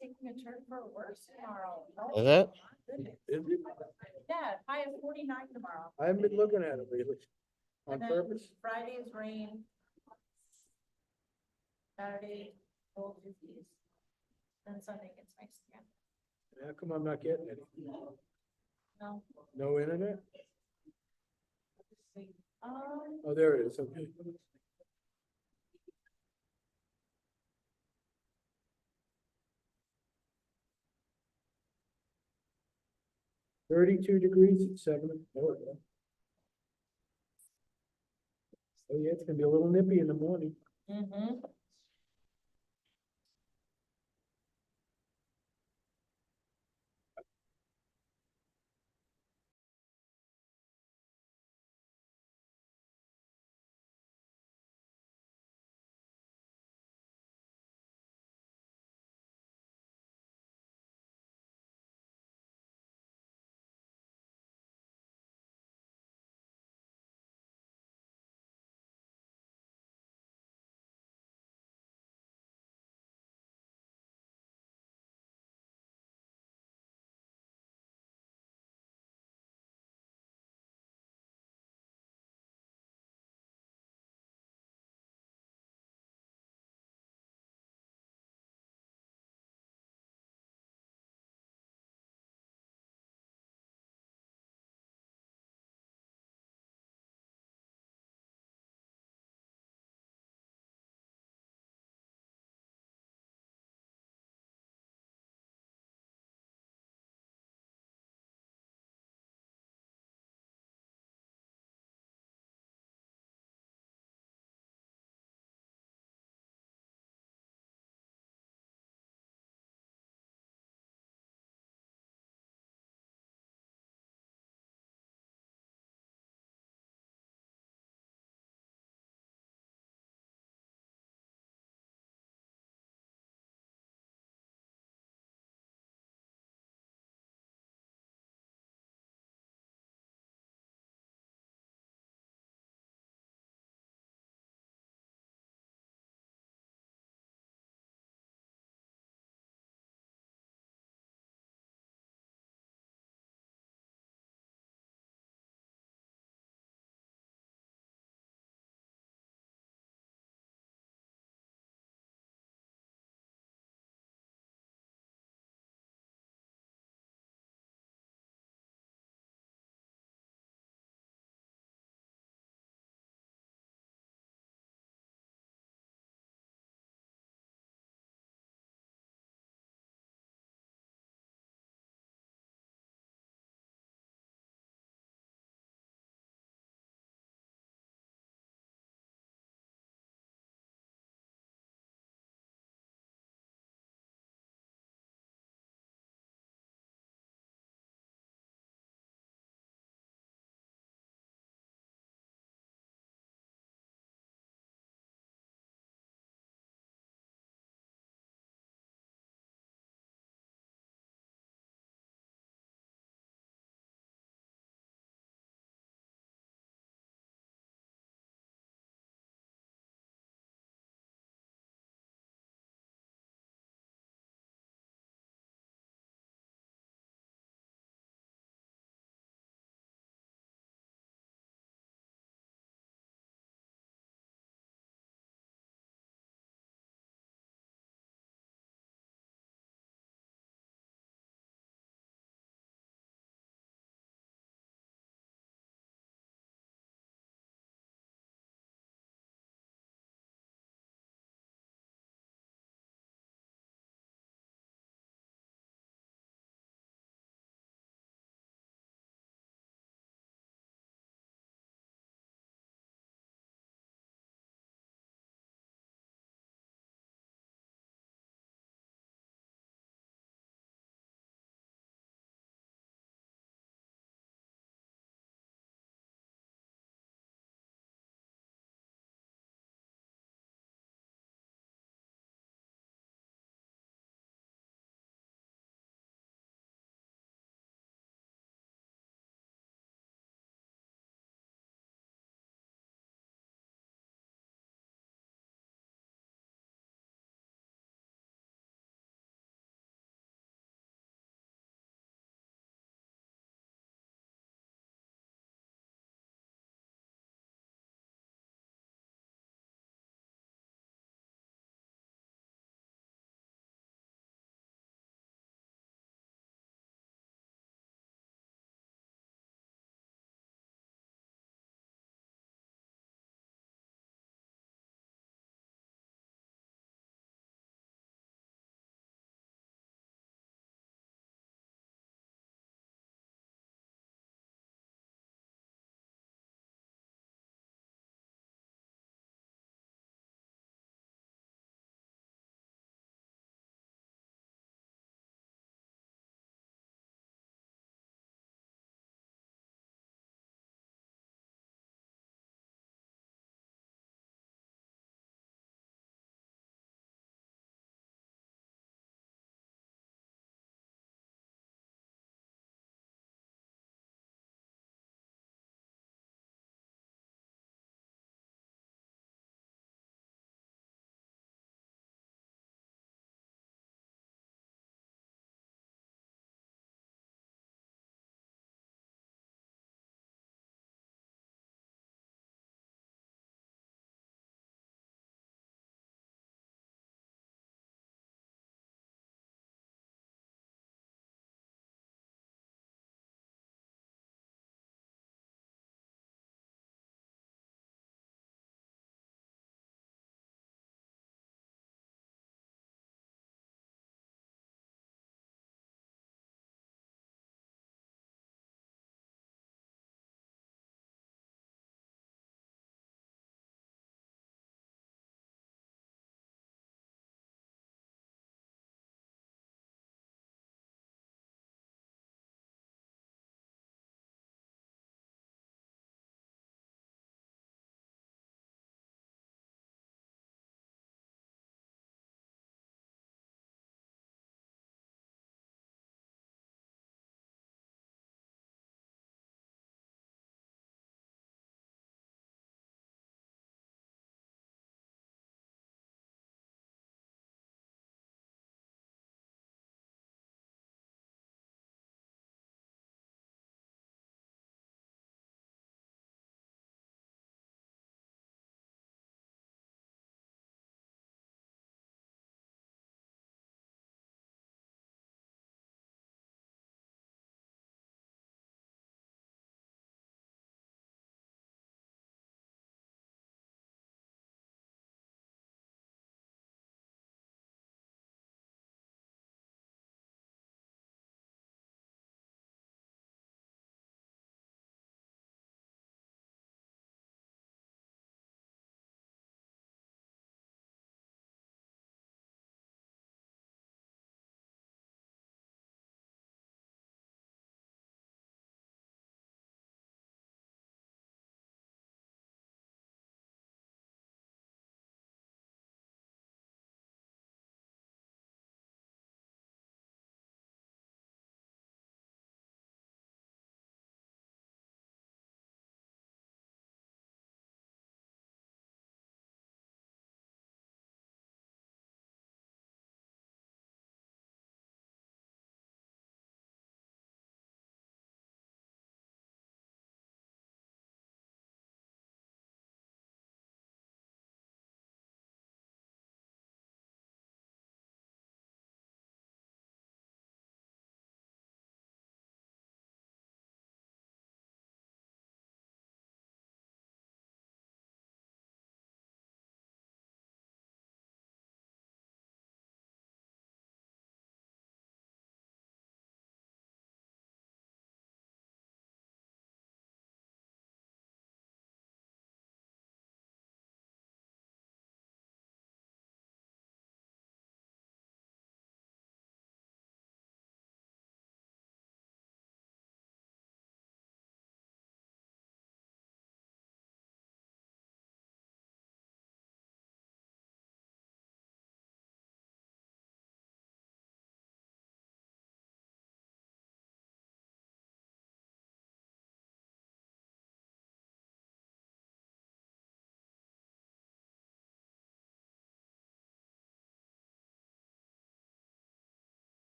taking a turn for worse tomorrow. Is it? Is it? Yeah, high of 49 tomorrow. I haven't been looking at it lately. On And then purpose? Friday is rain. Saturday, low 50s. And Sunday gets nice again. How come I'm not getting any? No. No internet? Um, Oh, there it is, okay. $32 at 7. Oh, yeah. Oh, yeah, it's gonna be a little nippy in the morning. mm-hmm.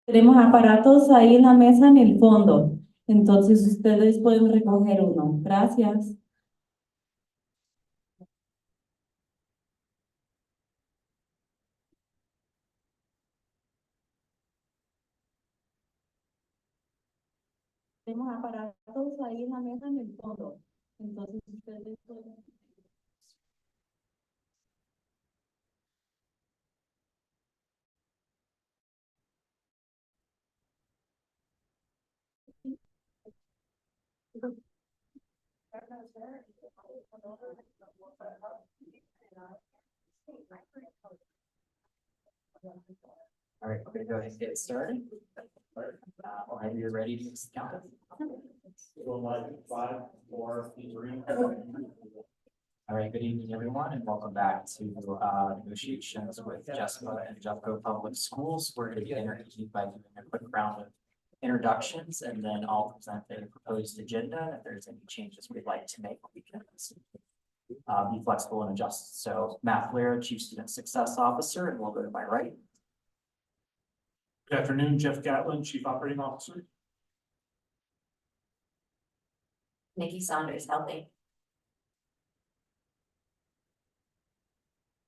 Tenemos aparatos ahí en la mesa en el fondo, entonces ustedes pueden recoger uno. Gracias. Tenemos aparatos ahí en la mesa en el fondo, entonces ustedes pueden. All right, we're gonna go ahead and get started. Whenever you're ready to count. 5, 4, 3. All right, good evening, everyone, and welcome back to negotiations with JESPA and Jeffco Public Schools. We're going to get introduced by doing a quick round of introductions, and then I'll present a proposed agenda. If there's any changes we'd like to make, we can be flexible and adjust. So Matt Flair, Chief Student Success Officer, and we'll go to my right. Good afternoon, Jeff Gatlin, Chief Operating Officer. Nikki Saunders, healthy.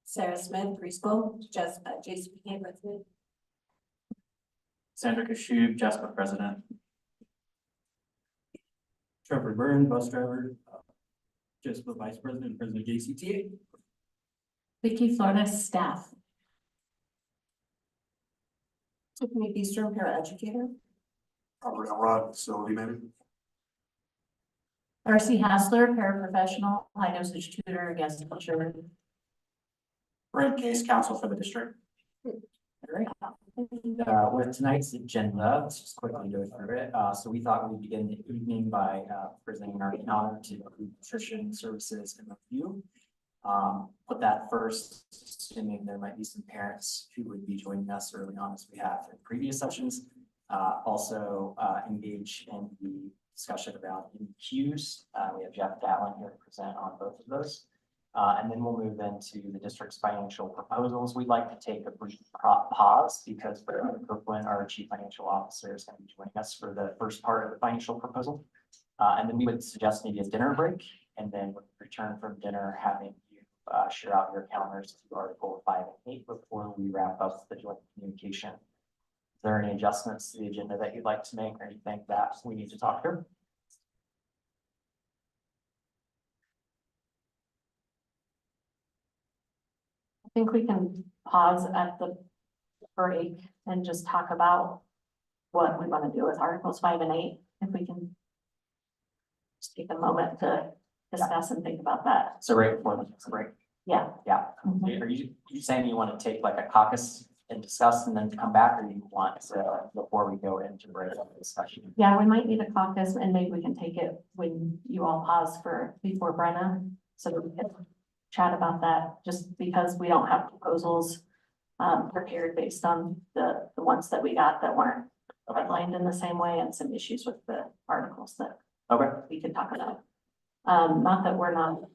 Sarah Smith, preschool, JCPA president. Sandra Kashub, JESPA President. Trevor Byrne, bus driver, JESPA Vice President, President JCTA. Vicky Flores, staff. Tiffany Beastrom, paraeducator. Rod, facility manager. Darcy Hassler, paraprofessional, high dosage tutor, guest teacher. Brent Case, counsel for the district. All right. With tonight's agenda, let's just quickly go through it. So we thought we'd begin the evening by presenting our calendar to include nutrition services and review. Put that first, assuming there might be some parents who would be joining us early on as we have in previous sessions. Also engage in the discussion about MQs. We have Jeff Gatlin here to present on both of those. And then we'll move into the district's financial proposals. We'd like to take a brief pause because Brenda Copeland, our Chief Financial Officer, is going to be joining us for the first part of the financial proposal. And then we would suggest maybe a dinner break, and then return from dinner having you share out your calendars to Article 5 and 8 before we wrap up the joint communication. Is there any adjustments to the agenda that you'd like to make, or anything that we need to talk through? I think we can pause at the break and just talk about what we want to do with Articles 5 and 8, if we can just take a moment to discuss and think about that. So right before the break. Yeah. Yeah. Mhm. Are you saying you want to take like a caucus and discuss and then come back, or you want to, before we go into break discussion? Yeah, we might need a caucus, and maybe we can take it when you all pause before Brenna, so that we can chat about that, just because we don't have proposals prepared based on the ones that we got that weren't outlined in the same way, and some issues with the articles that Okay. we can talk about. Not that we're not,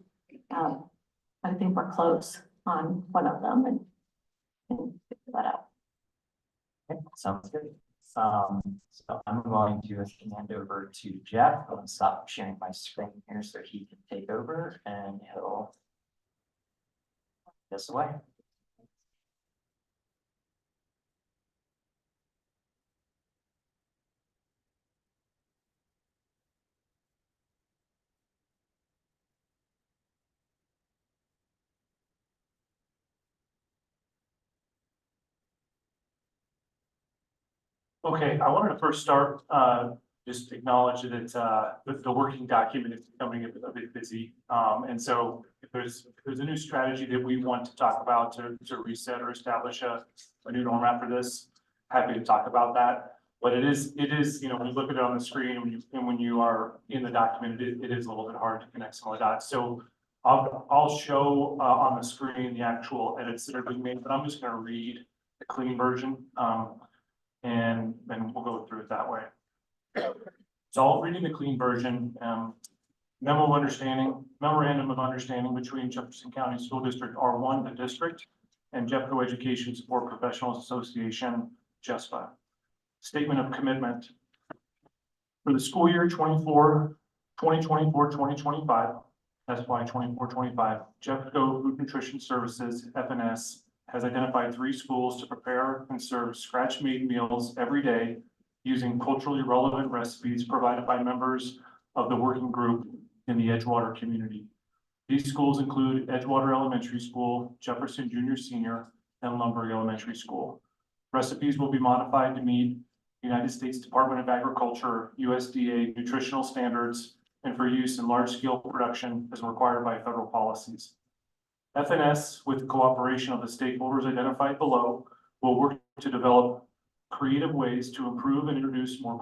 I think we're close on one of them and figure that out. Okay, sounds good. So I'm going to hand over to Jeff. I'm going to stop sharing my screen here so he can take over, and he'll this way. Okay, I wanted to first start, just acknowledge that the working document is becoming a bit busy. And so if there's a new strategy that we want to talk about to reset or establish a new norm after this, happy to talk about that. But it is, you know, when you look at it on the screen and when you are in the document, it is a little bit hard to connect some of the dots. So I'll show on the screen the actual edits that are being made, but I'm just going to read the clean version. And then we'll go through it that way. So I'll reading the clean version, memorandum of understanding between Jefferson County School District R1, the district, and Jeffco Education Support Professionals Association, JESPA. Statement of commitment. For the school year 2024-2025, FY 24-25, Jeffco Food Nutrition Services, FNS, has identified 3 schools to prepare and serve scratch-made meals every day using culturally relevant recipes provided by members of the working group in the Edgewater community. These schools include Edgewater Elementary School, Jefferson Junior Senior, and Lumberg Elementary School. Recipes will be modified to meet United States Department of Agriculture, USDA nutritional standards, and for use in large-scale production as required by federal policies. FNS, with the cooperation of the stakeholders identified below, will work to develop creative ways to improve and introduce more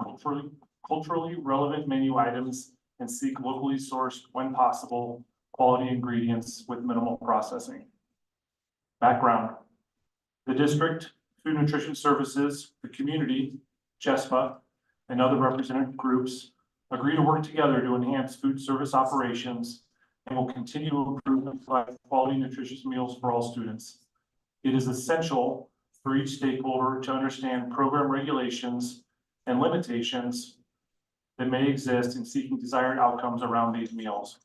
culturally relevant menu items and seek locally sourced, when possible, quality ingredients with minimal processing. Background: the district, Food Nutrition Services, the community, JESPA, and other representative groups agree to work together to enhance food service operations and will continue to improve and provide quality nutritious meals for all students. It is essential for each stakeholder to understand program regulations and limitations that may exist in seeking desired outcomes around these meals.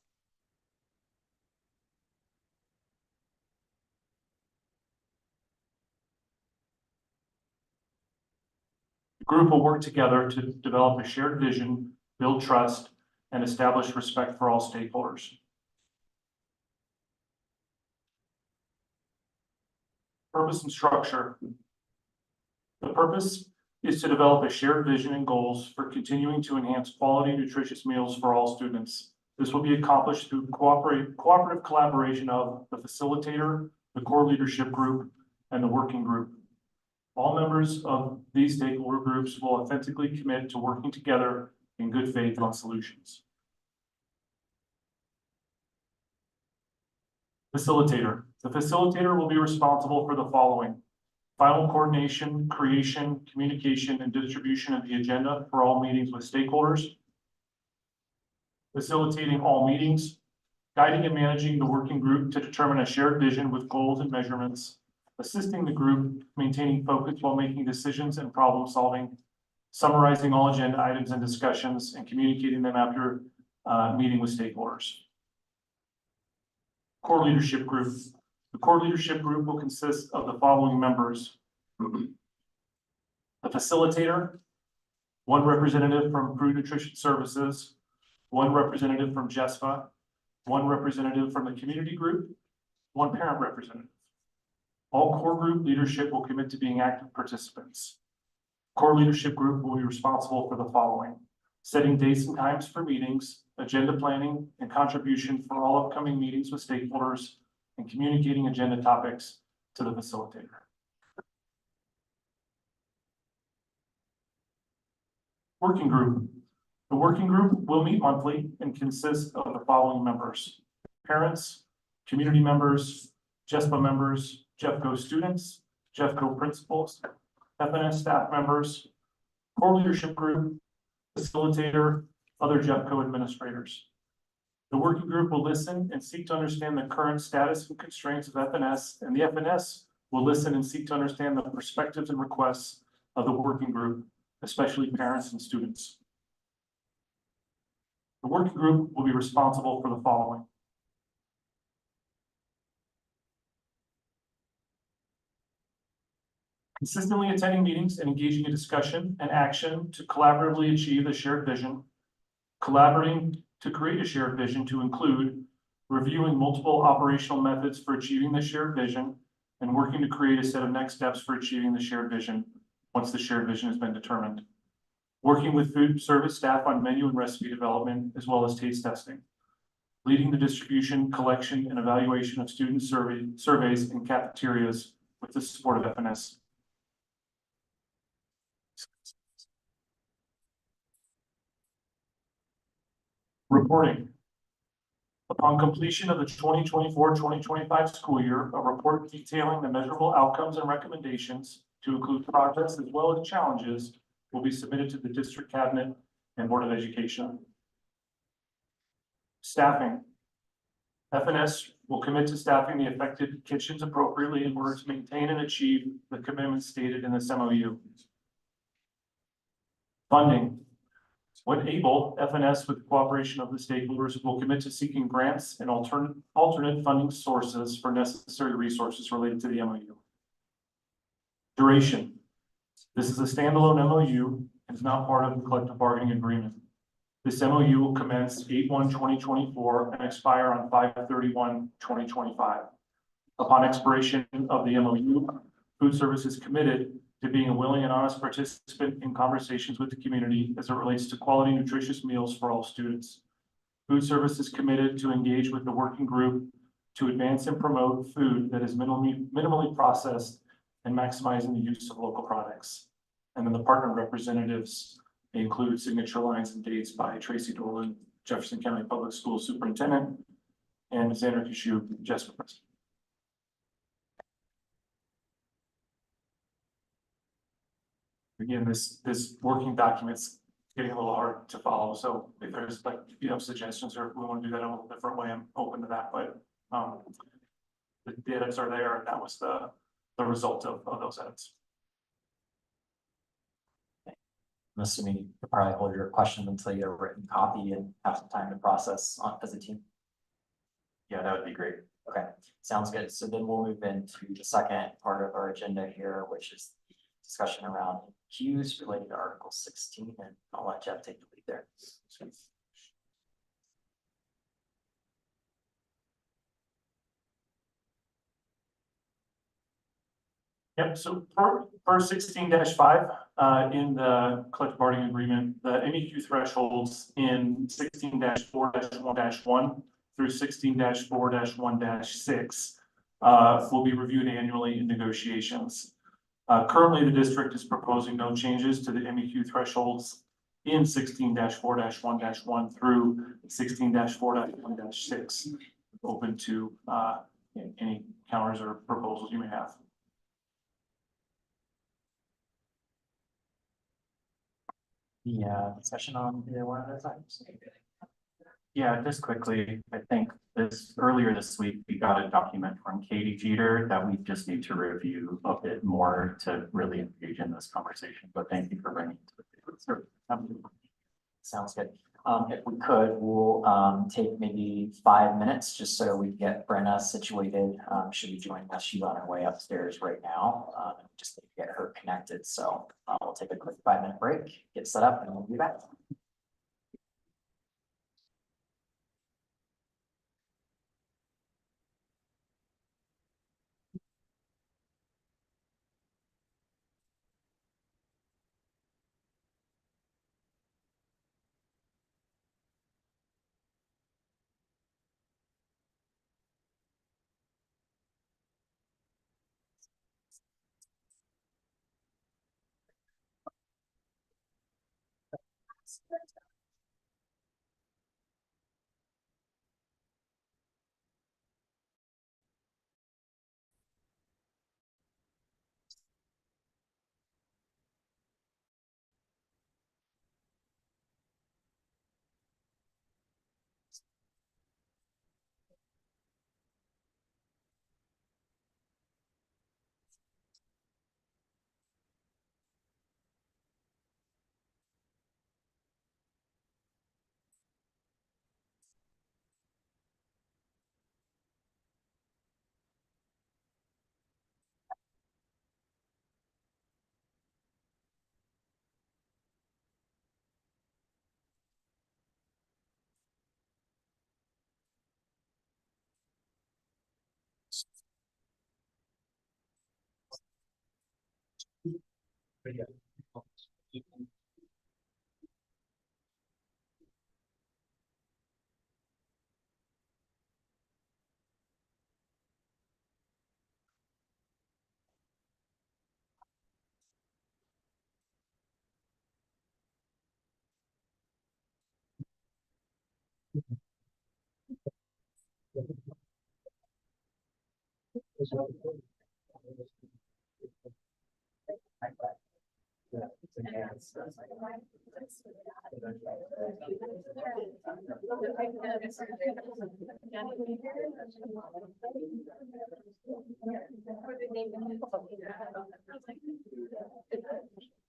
The group will work together to develop a shared vision, build trust, and establish respect for all stakeholders. Purpose and structure. The purpose is to develop a shared vision and goals for continuing to enhance quality, nutritious meals for all students. This will be accomplished through cooperative collaboration of the facilitator, the core leadership group, and the working group. All members of these stakeholder groups will authentically commit to working together in good faith on solutions. Facilitator. The facilitator will be responsible for the following: final coordination, creation, communication, and distribution of the agenda for all meetings with stakeholders, facilitating all meetings, guiding and managing the working group to determine a shared vision with goals and measurements, assisting the group, maintaining focus while making decisions and problem solving, summarizing all agenda items and discussions, and communicating them after meeting with stakeholders. Core leadership group. The core leadership group will consist of the following members: the facilitator, 1 representative from Food Nutrition Services, 1 representative from JESPA, 1 representative from the community group, 1 parent representative. All core group leadership will commit to being active participants. Core leadership group will be responsible for the following: setting dates and times for meetings, agenda planning, and contribution for all upcoming meetings with stakeholders, and communicating agenda topics to the facilitator. Working group. The working group will meet monthly and consist of the following members: parents, community members, JESPA members, Jeffco students, Jeffco principals, FNS staff members, core leadership group, facilitator, other Jeffco administrators. The working group will listen and seek to understand the current status and constraints of FNS, and the FNS will listen and seek to understand the perspectives and requests of the working group, especially parents and students. The working group will be responsible for the following: consistently attending meetings and engaging in discussion and action to collaboratively achieve the shared vision, collaborating to create a shared vision to include reviewing multiple operational methods for achieving the shared vision, and working to create a set of next steps for achieving the shared vision once the shared vision has been determined. Working with food service staff on menu and recipe development, as well as taste testing. Leading the distribution, collection, and evaluation of student surveys in cafeterias with the support of FNS. Reporting. Upon completion of the 2024-2025 school year, a report detailing the measurable outcomes and recommendations to include progress as well as challenges will be submitted to the district cabinet and Board of Education. Staffing. FNS will commit to staffing the affected kitchens appropriately in order to maintain and achieve the commitments stated in this MOU. Funding. When able, FNS with the cooperation of the stakeholders will commit to seeking grants and alternate funding sources for necessary resources related to the MOU. Duration. This is a standalone MOU and is not part of the collective bargaining agreement. This MOU will commence 8/1/2024 and expire on 5/31/2025. Upon expiration of the MOU, food service is committed to being a willing and honest participant in conversations with the community as it relates to quality, nutritious meals for all students. Food service is committed to engage with the working group to advance and promote food that is minimally processed and maximizing the use of local products. And then the partner representatives include signature lines and dates by Tracy Dolan, Jefferson County Public Schools Superintendent, and Xander Kishu, JESPA President. Again, this working document's getting a little hard to follow, so if there's like, suggestions or if we want to do that in a little different way, I'm open to that, but, the edits are there, and that was the result of those edits. I'm assuming you could probably hold your question until you get a written copy and have some time to process on as a team. Yeah, that would be great. Okay, sounds good. So then we'll move into the second part of our agenda here, which is the discussion around cues related to Article 16, and I'll let Jeff take the lead there. Yep, so per 16-5, in the collective bargaining agreement, the MEQ thresholds in 16-4-1-1 through 16-4-1-6 will be reviewed annually in negotiations. Currently, the district is proposing no changes to the MEQ thresholds in 16-4-1-1 through 16-4-1-6. Open to any counters or proposals you may have. The discussion on either one of those items. Yeah, just quickly, I think earlier this week, we got a document from Katie Jeter that we just need to review a bit more to really engage in this conversation, but thank you for bringing it to the table. Sounds good. If we could, we'll take maybe 5 minutes just so we get Brenna situated. Should be joining us. She's on her way upstairs right now. Just need to get her connected. So we'll take a quick 5-minute break, get set up, and we'll be back.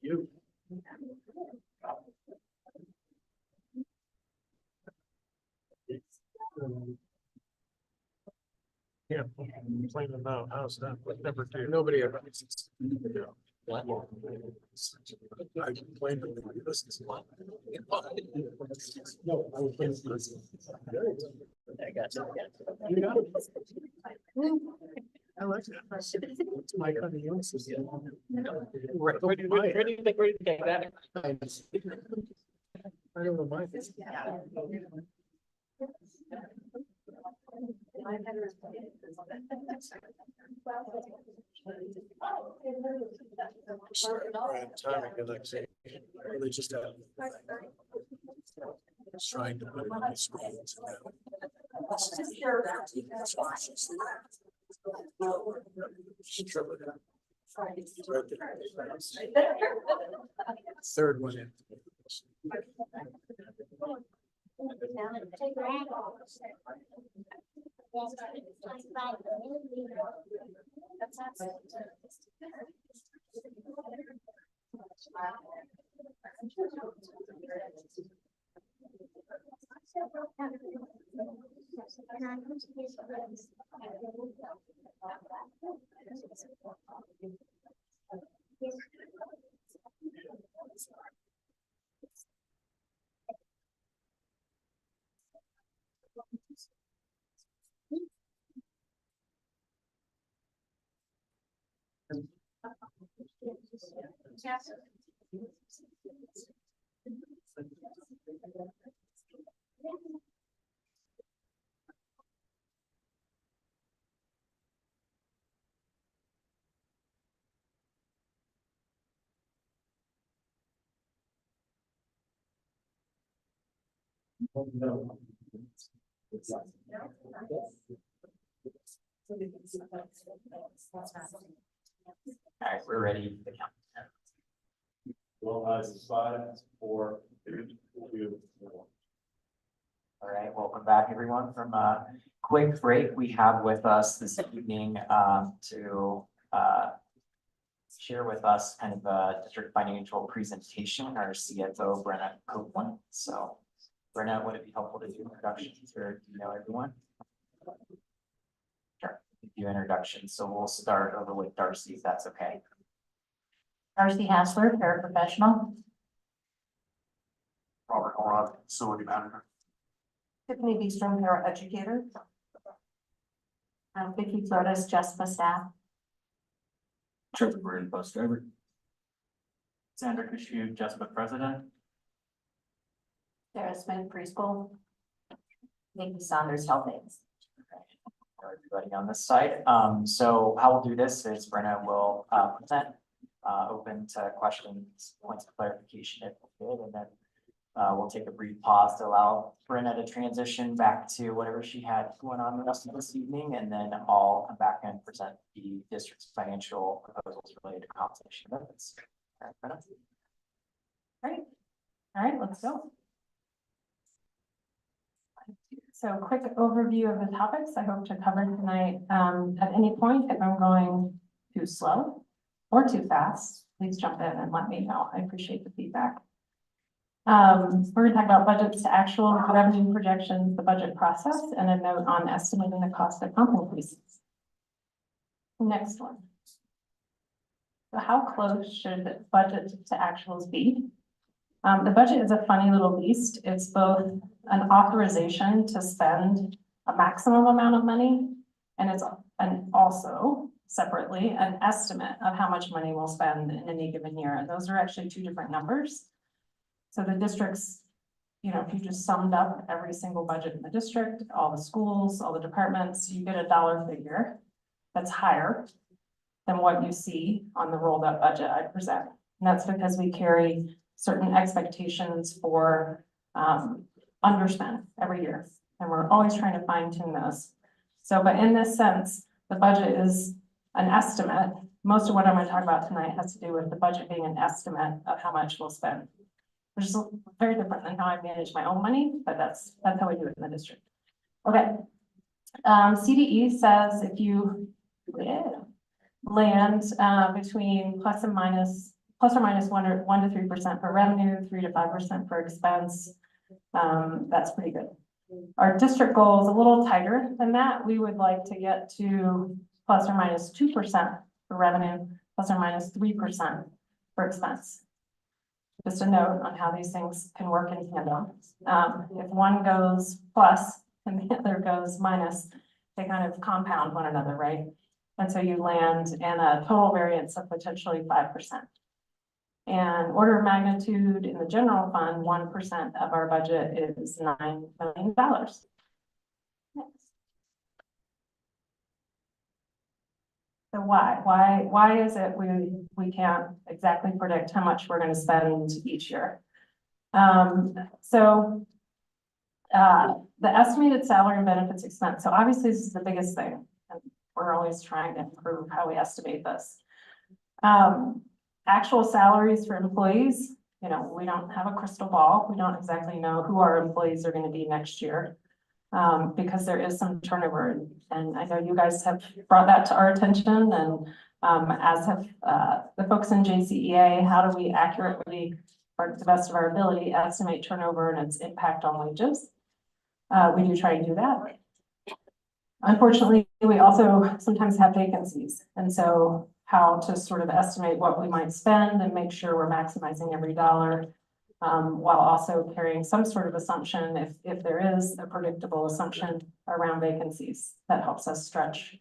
You. can't complain about house that, but never do. Nobody ever. I complained about this. No, I was playing. I got you. You got it. I like that. It's my kind of young sister. Where do you think we're gonna get that? I don't know my. Timing annexation, or they just have. It's trying to put it on the screens. Third one in. All right, we're ready. Well, eyes, 5, 4, 3, 2, 1. All right, welcome back, everyone, from a quick break. We have with us this evening to share with us kind of a district financial presentation, our CFO, Brenna Copeland. So Brenna, would it be helpful to do introductions or do you know everyone? Sure, do introductions. So we'll start over with Darcy, if that's okay. Darcy Hassler, paraprofessional. Robert Horvath, facility manager. Tiffany Beastrom, paraeducator. Vicki Flores, JESPA staff. Trevor Burton, bus driver. Sandra Kashu, JESPA president. Sarah Smith, preschool. Nikki Saunders, health aides. Everybody on this side. So how we'll do this is Brenna will present, open to questions, points of clarification if needed, and then we'll take a brief pause to allow Brenna to transition back to whatever she had going on the rest of this evening, and then I'll come back and present the district's financial proposals related to compensation benefits. All right, Brenna. Great. All right, let's go. So quick overview of the topics I hope to cover tonight. At any point, if I'm going too slow or too fast, please jump in and let me know. I appreciate the feedback. We're going to talk about budgets to actual revenue projections, the budget process, and a note on estimating the cost of comp increases. Next one. So how close should the budget to actuals be? The budget is a funny little beast. It's both an authorization to spend a maximum amount of money, and it's also separately an estimate of how much money we'll spend in any given year. And those are actually two different numbers. So the districts, you know, if you just summed up every single budget in the district, all the schools, all the departments, you get a dollar figure that's higher than what you see on the rolled up budget I present. And that's because we carry certain expectations for underspend every year. And we're always trying to fine tune those. So, but in this sense, the budget is an estimate. Most of what I'm going to talk about tonight has to do with the budget being an estimate of how much we'll spend, which is very different than how I manage my own money, but that's how we do it in the district. Okay. CDE says if you land between plus or minus 1 to 3% for revenue, 3 to 5% for expense, that's pretty good. Our district goal is a little tighter than that. We would like to get to plus or minus 2% for revenue, plus or minus 3% for expense. Just a note on how these things can work in tandem. If one goes plus and the other goes minus, they kind of compound one another, right? And so you land in a total variance of potentially 5%. And order of magnitude in the general fund, 1% of our budget is $9 million. So why is it we can't exactly predict how much we're going to spend each year? The estimated salary and benefits expense. So obviously this is the biggest thing. And we're always trying to improve how we estimate this. Actual salaries for employees, you know, we don't have a crystal ball. We don't exactly know who our employees are going to be next year. Because there is some turnover, and I know you guys have brought that to our attention, and as have the folks in JCEA. How do we accurately, or to the best of our ability, estimate turnover and its impact on wages? We do try and do that. Unfortunately, we also sometimes have vacancies, and so how to sort of estimate what we might spend and make sure we're maximizing every dollar. While also carrying some sort of assumption, if there is a predictable assumption around vacancies, that helps us stretch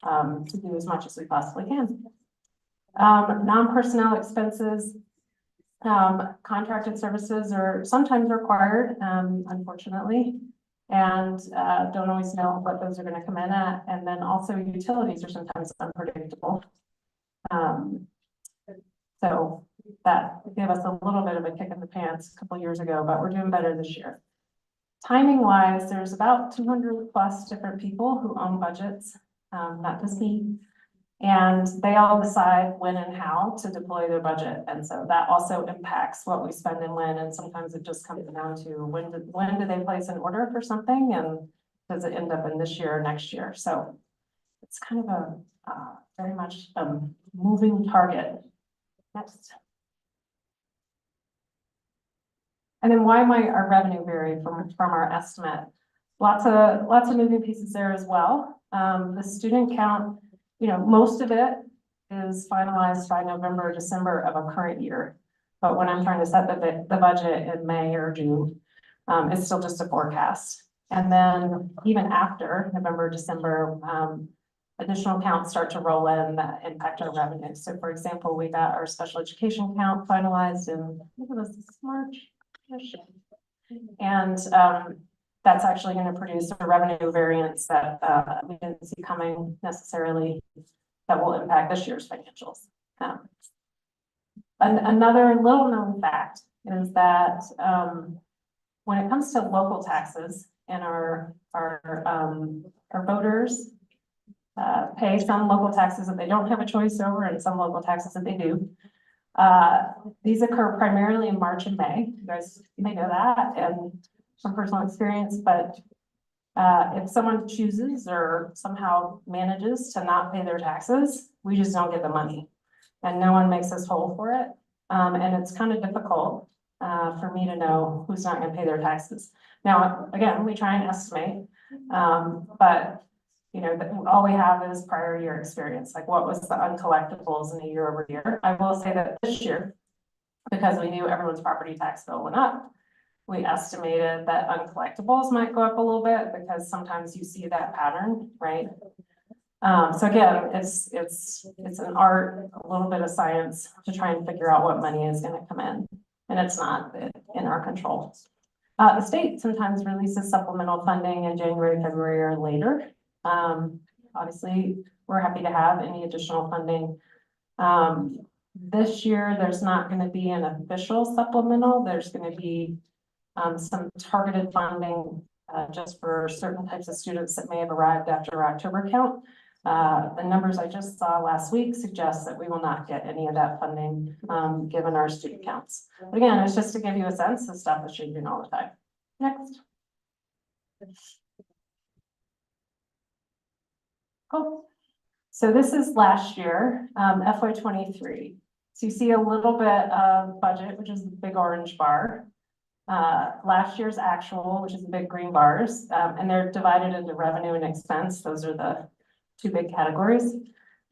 to do as much as we possibly can. Non-personnel expenses, contracted services are sometimes required, unfortunately, and don't always know what those are going to come in at. And then also utilities are sometimes unpredictable. So that gave us a little bit of a kick in the pants a couple of years ago, but we're doing better this year. Timing wise, there's about 200 plus different people who own budgets, not just me. And they all decide when and how to deploy their budget. And so that also impacts what we spend and when. And sometimes it just comes down to when do they place an order for something, and does it end up in this year or next year? So it's kind of a very much a moving target. Next. And then why might our revenue vary from our estimate? Lots of moving pieces there as well. The student count, you know, most of it is finalized by November or December of a current year. But when I'm trying to set the budget in May or June, it's still just a forecast. And then even after November, December, additional counts start to roll in that impact our revenue. So for example, we got our special education count finalized in, I think it was this March. And that's actually going to produce a revenue variance that we didn't see coming necessarily, that will impact this year's financials. Another little known fact is that when it comes to local taxes, and our voters pay some local taxes that they don't have a choice over, and some local taxes that they do. These occur primarily in March and May. You guys may know that, and from personal experience, but if someone chooses or somehow manages to not pay their taxes, we just don't get the money, and no one makes us whole for it. And it's kind of difficult for me to know who's not going to pay their taxes. Now, again, we try and estimate, but you know, all we have is prior year experience. Like, what was the uncollectibles in a year over year? I will say that this year, because we knew everyone's property tax bill went up, we estimated that uncollectibles might go up a little bit, because sometimes you see that pattern, right? So again, it's an art, a little bit of science to try and figure out what money is going to come in, and it's not in our control. The state sometimes releases supplemental funding in January, February, or later. Obviously, we're happy to have any additional funding. This year, there's not going to be an official supplemental. There's going to be some targeted funding just for certain types of students that may have arrived after our October count. The numbers I just saw last week suggest that we will not get any of that funding given our student counts. But again, it's just to give you a sense of stuff that's changing all the time. Next. Cool. So this is last year, FY23. So you see a little bit of budget, which is the big orange bar. last year's actual, which is the big green bars, and they're divided into revenue and expense. Those are the two big categories.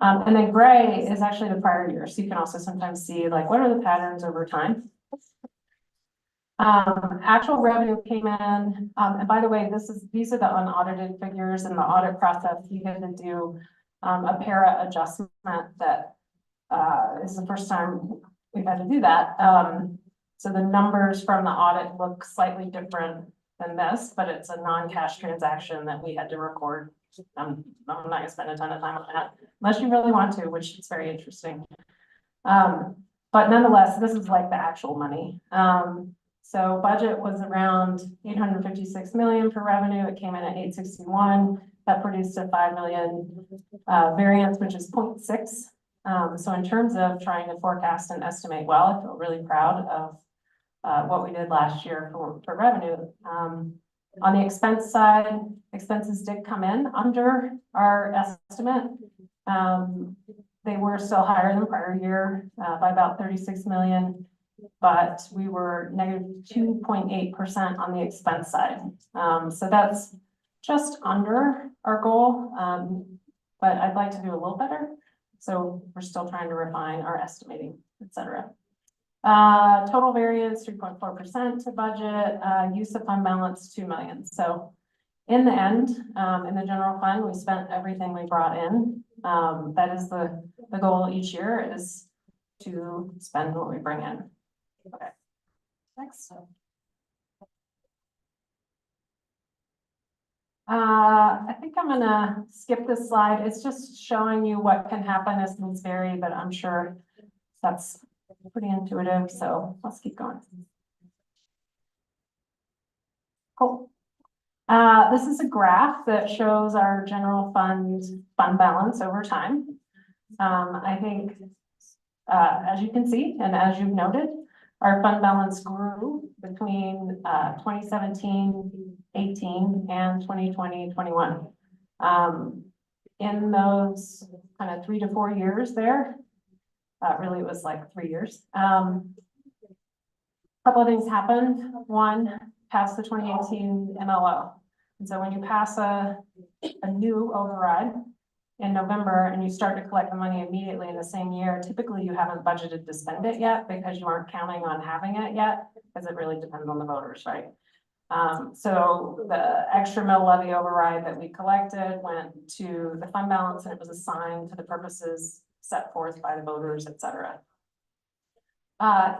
And then gray is actually the prior year. So you can also sometimes see like, what are the patterns over time? Actual revenue came in, and by the way, these are the unaudited figures in the audit process. You had to do a para adjustment that is the first time we've had to do that. So the numbers from the audit look slightly different than this, but it's a non-cash transaction that we had to record. I'm not gonna spend a ton of time on that, unless you really want to, which is very interesting. But nonetheless, this is like the actual money. So budget was around 856 million for revenue. It came in at 861. That produced a 5 million variance, which is 0.6. So in terms of trying to forecast and estimate well, I feel really proud of what we did last year for revenue. On the expense side, expenses did come in under our estimate. They were still higher than the prior year by about 36 million. But we were negative 2.8% on the expense side. So that's just under our goal, but I'd like to do a little better. So we're still trying to refine our estimating, et cetera. Total variance 3.4% to budget, use of fund balance 2 million. So in the end, in the general fund, we spent everything we brought in. That is the goal each year, is to spend what we bring in. Okay, next. I think I'm gonna skip this slide. It's just showing you what can happen as things vary, but I'm sure that's pretty intuitive, so let's keep going. Cool. This is a graph that shows our general fund balance over time. I think, as you can see, and as you've noted, our fund balance grew between 2017, 18, and 2020, 21. In those kind of 3 to 4 years there, really it was like 3 years. A couple of things happened. One, passed the 2018 MLO. And so when you pass a new override in November and you start to collect the money immediately in the same year, typically you haven't budgeted to spend it yet because you aren't counting on having it yet, because it really depends on the voters, right? So the extra mill levy override that we collected went to the fund balance and it was assigned to the purposes set forth by the voters, et cetera.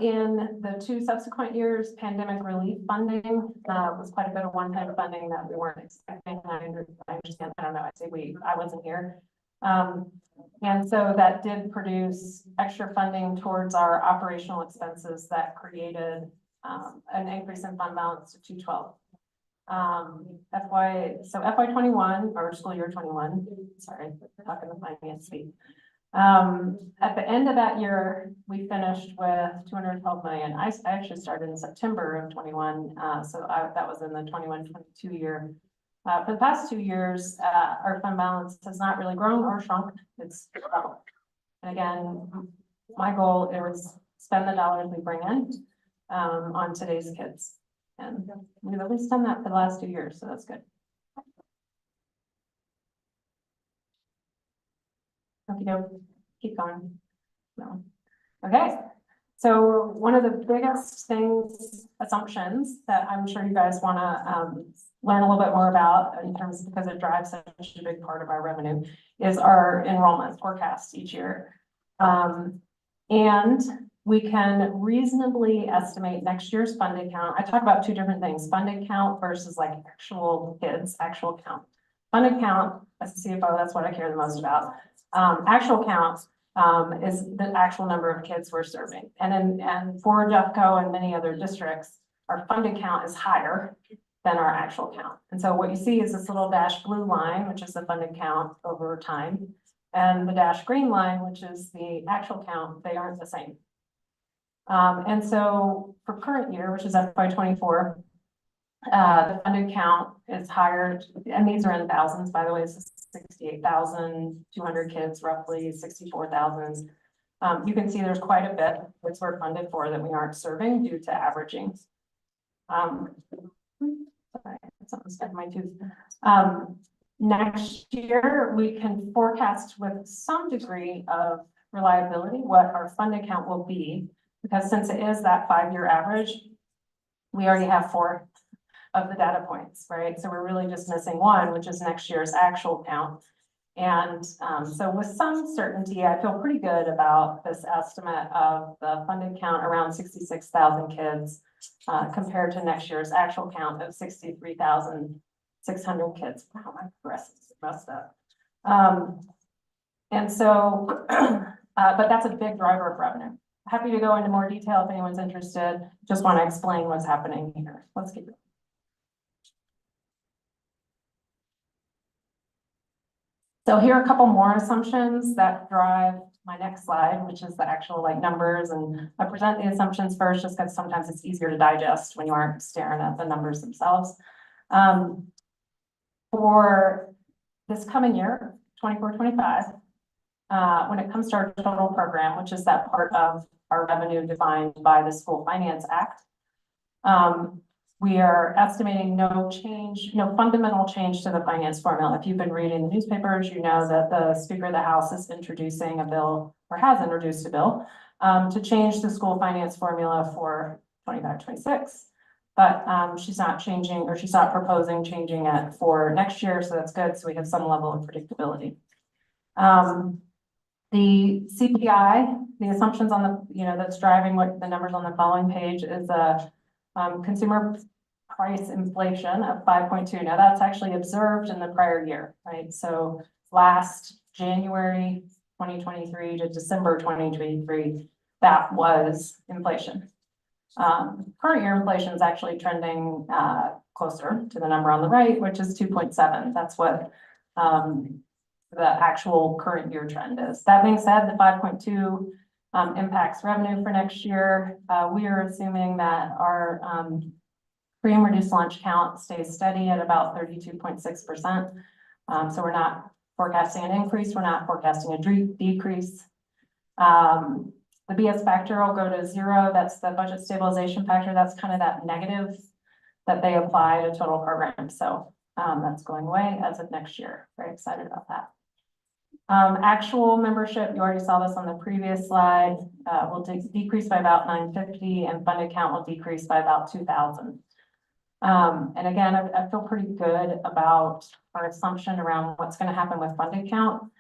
In the 2 subsequent years, pandemic relief funding was quite a bit of one-time funding that we weren't expecting. I understand, I don't know, I say I wasn't here. And so that did produce extra funding towards our operational expenses that created an increase in fund balance to 212. FY 21 or school year 21, sorry, talking the finance speak. At the end of that year, we finished with 212 million. I actually started in September of 21. So that was in the 21-22 year. For the past 2 years, our fund balance has not really grown or shrunk. It's level. And again, my goal is spend the dollars we bring in on today's kids. And we've at least done that for the last 2 years, so that's good. Okay, keep going. No. Okay, so one of the biggest assumptions that I'm sure you guys want to learn a little bit more about in terms of, because it drives such a big part of our revenue, is our enrollment forecast each year. And we can reasonably estimate next year's funding count. I talk about 2 different things: funding count versus like actual kids, actual count. Funding count, as a CFO, that's what I care the most about. Actual count is the actual number of kids we're serving. And for JEFCO and many other districts, our funding count is higher than our actual count. And so what you see is this little dash blue line, which is the funding count over time, and the dash green line, which is the actual count. They aren't the same. And so for current year, which is FY 24, the funded count is higher, and these are in thousands, by the way. It's 68,200 kids, roughly 64,000. You can see there's quite a bit which we're funded for that we aren't serving due to averaging. Sorry, something stuck in my tooth. Next year, we can forecast with some degree of reliability what our fund account will be, because since it is that 5-year average, we already have 4 of the data points, right? So we're really just missing 1, which is next year's actual count. And so with some certainty, I feel pretty good about this estimate of the funded count around 66,000 kids compared to next year's actual count of 63,600 kids. Wow, my breast is messed up. And so, but that's a big driver of revenue. Happy to go into more detail if anyone's interested. Just want to explain what's happening here. Let's keep it. So here are a couple more assumptions that drive my next slide, which is the actual like numbers. And I present the assumptions first, just because sometimes it's easier to digest when you aren't staring at the numbers themselves. For this coming year, 24-25, when it comes to our total program, which is that part of our revenue defined by the School Finance Act, we are estimating no fundamental change to the finance formula. If you've been reading the newspapers, you know that the Speaker of the House is introducing a bill, or has introduced a bill, to change the school finance formula for 25-26. But she's not changing, or she's not proposing changing it for next year, so that's good. So we have some level of predictability. The CPI, the assumptions on the, that's driving what the numbers on the following page is a consumer price inflation of 5.2. Now that's actually observed in the prior year, right? So last January 2023 to December 2023, that was inflation. Current year inflation is actually trending closer to the number on the right, which is 2.7. That's what the actual current year trend is. That being said, the 5.2 impacts revenue for next year. We are assuming that our free and reduced lunch count stays steady at about 32.6%. So we're not forecasting an increase. We're not forecasting a decrease. The BS factor will go to 0. That's the budget stabilization factor. That's kind of that negative that they apply to total program. So that's going away as of next year. Very excited about that. Actual membership, you already saw this on the previous slide, will decrease by about 950, and funded count will decrease by about 2,000. And again, I feel pretty good about our assumption around what's going to happen with funded count,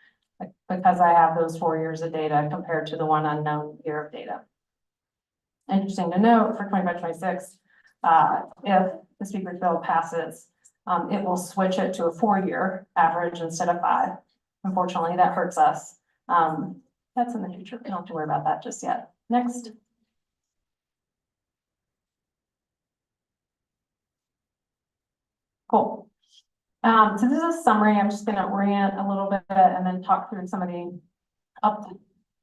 because I have those 4 years of data compared to the one unknown year of data. Interesting to note for 25-26, if the speaker's bill passes, it will switch it to a 4-year average instead of 5. Unfortunately, that hurts us. That's in the future. We don't have to worry about that just yet. Next. Cool. So this is a summary. I'm just going to orient a little bit and then talk through some of the up,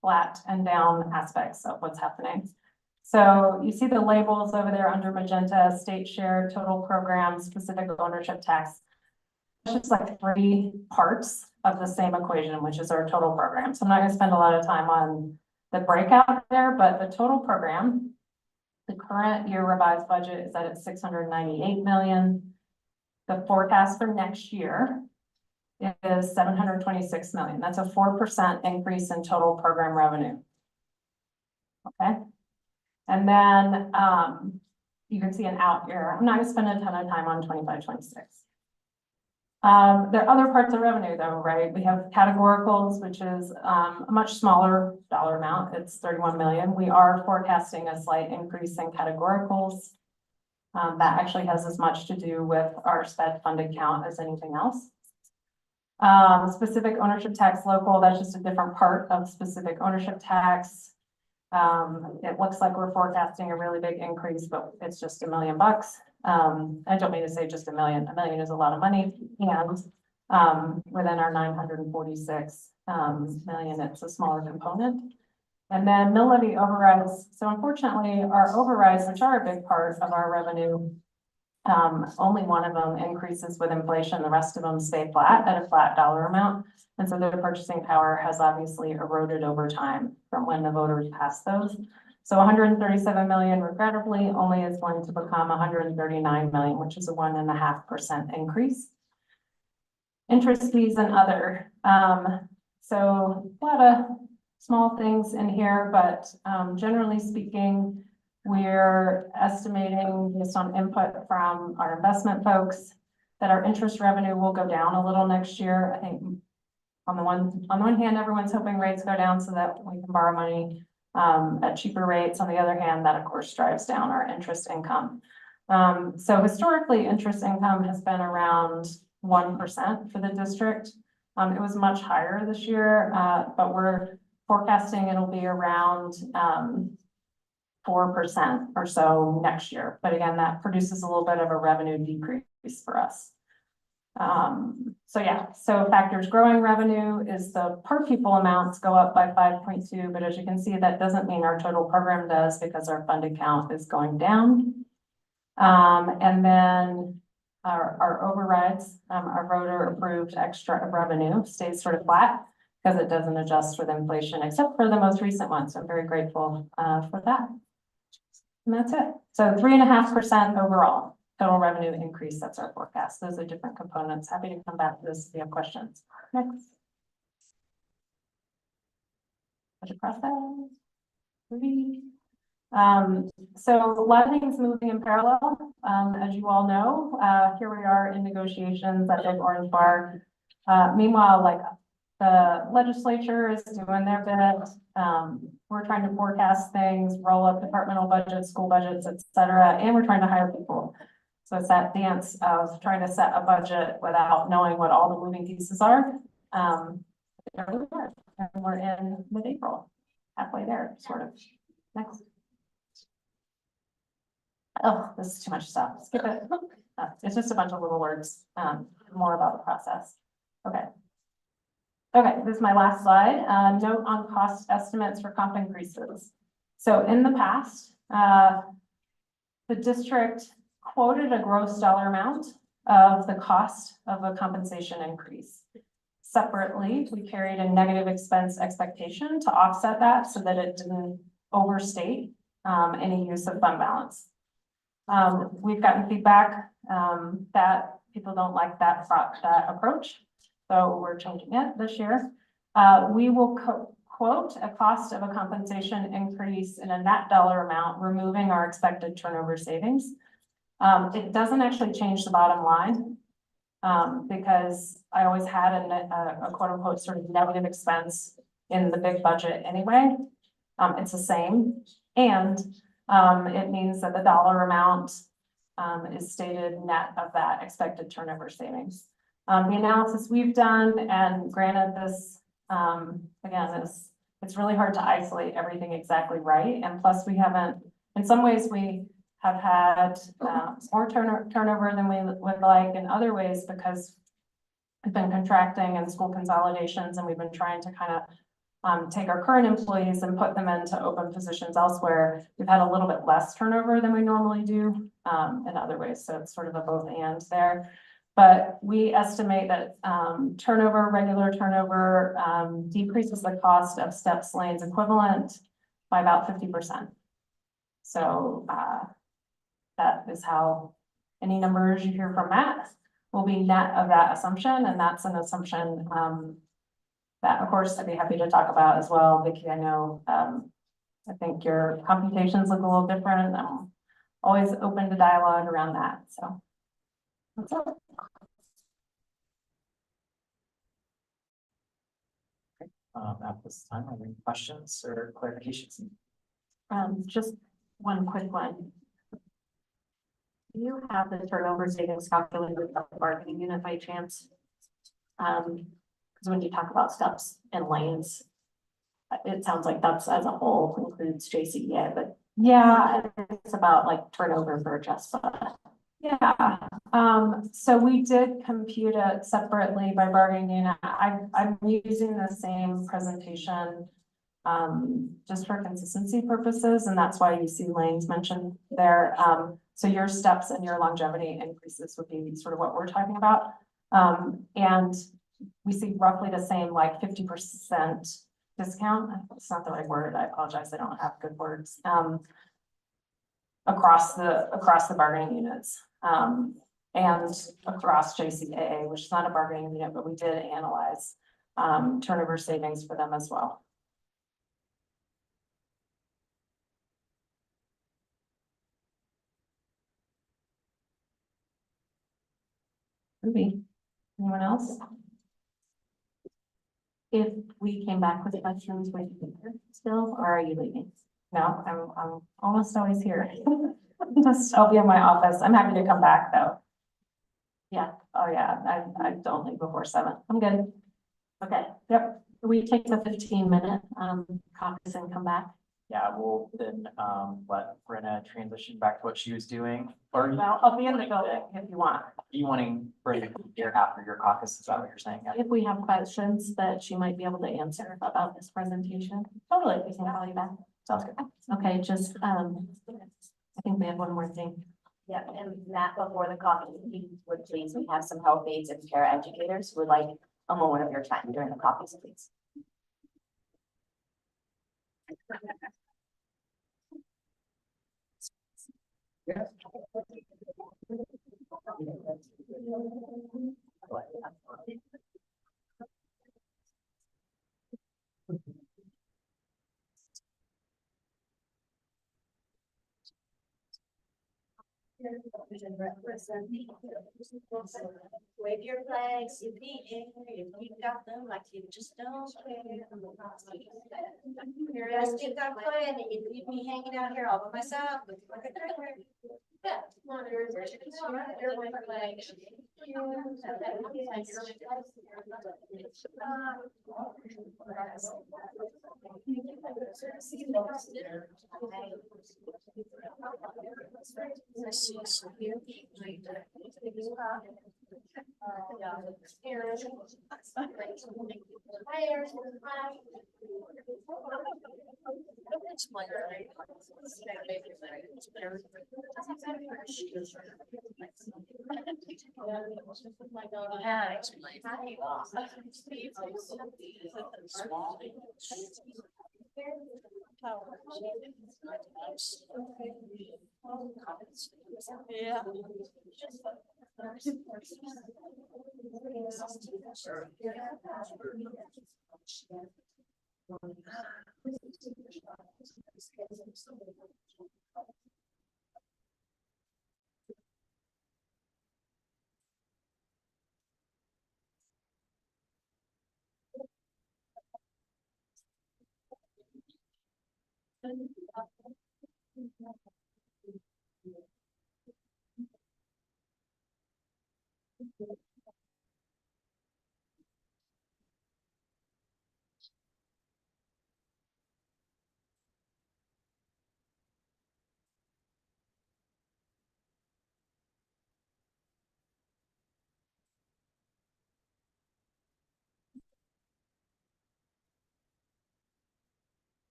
flat, and down aspects of what's happening. So you see the labels over there under magenta: state share, total program, specific ownership tax. It's just like 3 parts of the same equation, which is our total program. So I'm not going to spend a lot of time on the breakout there, but the total program, the current year revised budget is at 698 million. The forecast for next year is 726 million. That's a 4% increase in total program revenue. Okay. And then you can see an out year. I'm not going to spend a ton of time on 25-26. There are other parts of revenue though, right? We have categoricals, which is a much smaller dollar amount. It's 31 million. We are forecasting a slight increase in categoricals. That actually has as much to do with our sped funded count as anything else. Specific ownership tax local, that's just a different part of specific ownership tax. It looks like we're forecasting a really big increase, but it's just $1 million. I don't mean to say just $1 million. $1 million is a lot of money, and within our 946 million, it's a smaller component. And then mill levy overrides. So unfortunately, our overrides, which are a big part of our revenue, only one of them increases with inflation. The rest of them stay flat at a flat dollar amount. And so their purchasing power has obviously eroded over time from when the voters passed those. So 137 million regrettably only is going to become 139 million, which is a 1.5% increase. Interest fees and other. So a lot of small things in here, but generally speaking, we're estimating based on input from our investment folks that our interest revenue will go down a little next year. I think on the one hand, everyone's hoping rates go down so that we can borrow money at cheaper rates. On the other hand, that of course drives down our interest income. So historically, interest income has been around 1% for the district. It was much higher this year, but we're forecasting it'll be around 4% or so next year. But again, that produces a little bit of a revenue decrease for us. So yeah, so factors growing revenue is the per pupil amounts go up by 5.2, but as you can see, that doesn't mean our total program does because our funded count is going down. And then our overrides, our voter approved extra revenue stays sort of flat because it doesn't adjust with inflation, except for the most recent one. So I'm very grateful for that. And that's it. So 3.5% overall total revenue increase. That's our forecast. Those are different components. Happy to come back to this if you have questions. Next. Budget process. So a lot of things moving in parallel. As you all know, here we are in negotiations at Big Orange Bar. Meanwhile, like the legislature is doing their bit. We're trying to forecast things, roll up departmental budgets, school budgets, et cetera, and we're trying to hire people. So it's that dance of trying to set a budget without knowing what all the moving pieces are. There we are. And we're in mid-April, halfway there, sort of. Next. Oh, this is too much stuff. Skip it. It's just a bunch of little words, more about the process. Okay. Okay, this is my last slide. Note on cost estimates for comp increases. So in the past, the district quoted a gross dollar amount of the cost of a compensation increase. Separately, we carried a negative expense expectation to offset that so that it didn't overstate any use of fund balance. We've gotten feedback that people don't like that approach, so we're changing it this year. We will quote a cost of a compensation increase in a net dollar amount, removing our expected turnover savings. It doesn't actually change the bottom line because I always had a quote unquote sort of negative expense in the big budget anyway. It's the same, and it means that the dollar amount is stated net of that expected turnover savings. The analysis we've done, and granted this, again, it's really hard to isolate everything exactly right. And plus we haven't, in some ways we have had more turnover than we would like, in other ways because we've been contracting and school consolidations, and we've been trying to kind of take our current employees and put them into open positions elsewhere. We've had a little bit less turnover than we normally do in other ways. So it's sort of a both and there. But we estimate that regular turnover decreases the cost of steps lanes equivalent by about 50%. So that is how any numbers you hear from Matt will be net of that assumption. And that's an assumption that, of course, I'd be happy to talk about as well. Vicki, I know, I think your computations look a little different. I'm always open to dialogue around that. So that's it. At this time, are there any questions or clarifications? Just one quick one. Do you have the turnover savings calculated by the bargaining unit by chance? Because when you talk about steps and lanes, it sounds like that's as a whole includes JCEA, but yeah, it's about like turnover for JESPA. Yeah, so we did compute it separately by bargaining unit. I'm using the same presentation just for consistency purposes, and that's why you see lanes mentioned there. So your steps and your longevity increases would be sort of what we're talking about. And we see roughly the same, like 50% discount, it's not the right word, I apologize, I don't have good words, across the bargaining units, and across JCAA, which is not a bargaining unit, but we did analyze, turnover savings for them as well. Ruby, anyone else? If we came back with questions, would you be here still, or are you leaving? No, I'm almost always here. I'll be in my office. I'm happy to come back though. Yeah, oh yeah, I don't leave before 7. I'm good. Okay, yep. We take the 15-minute caucus and come back. Yeah, we'll then, let Brenna transition back to what she was doing. Or Well, I'll be in the building if you want. you wanting Brenna to be here after your caucus? Is that what you're saying? If we have questions that she might be able to answer about this presentation, totally, we can call you back. Sounds good. Okay, just, I think we have one more thing. Yeah, and Matt, before the coffee, we would please, we have some health aides and para educators who would like a moment of your time during the coffees, please. Wave your flags in the air, if you got them like you just don't care. I still got fun, and you leave me hanging out here all by myself with my guitar. Yeah, come on, there's my flag.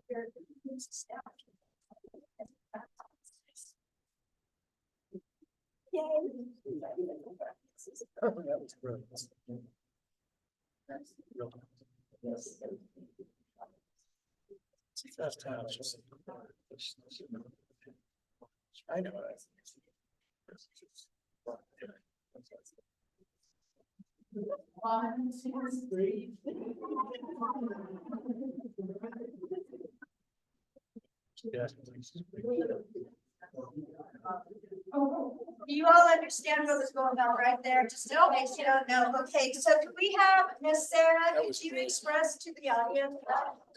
Yeah. Oh, that was brilliant. Yes. First time. I know. 1, 2, 3. Do you all understand what was going on right there? Just in case you don't know. Okay, so do we have Miss Sarah, could you express to the audience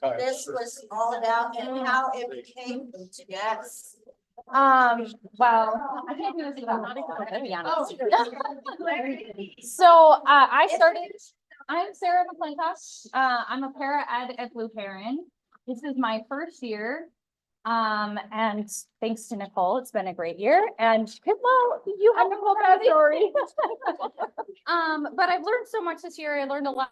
what this was all about and how it became? Yes. Well, I can't do this without, to be honest. So, I'm Sarah McClintock. I'm a para ed at Blue Heron. This is my first year. And thanks to Nicole, it's been a great year. And well, you have Nicole bad story. But I've learned so much this year. I learned a lot.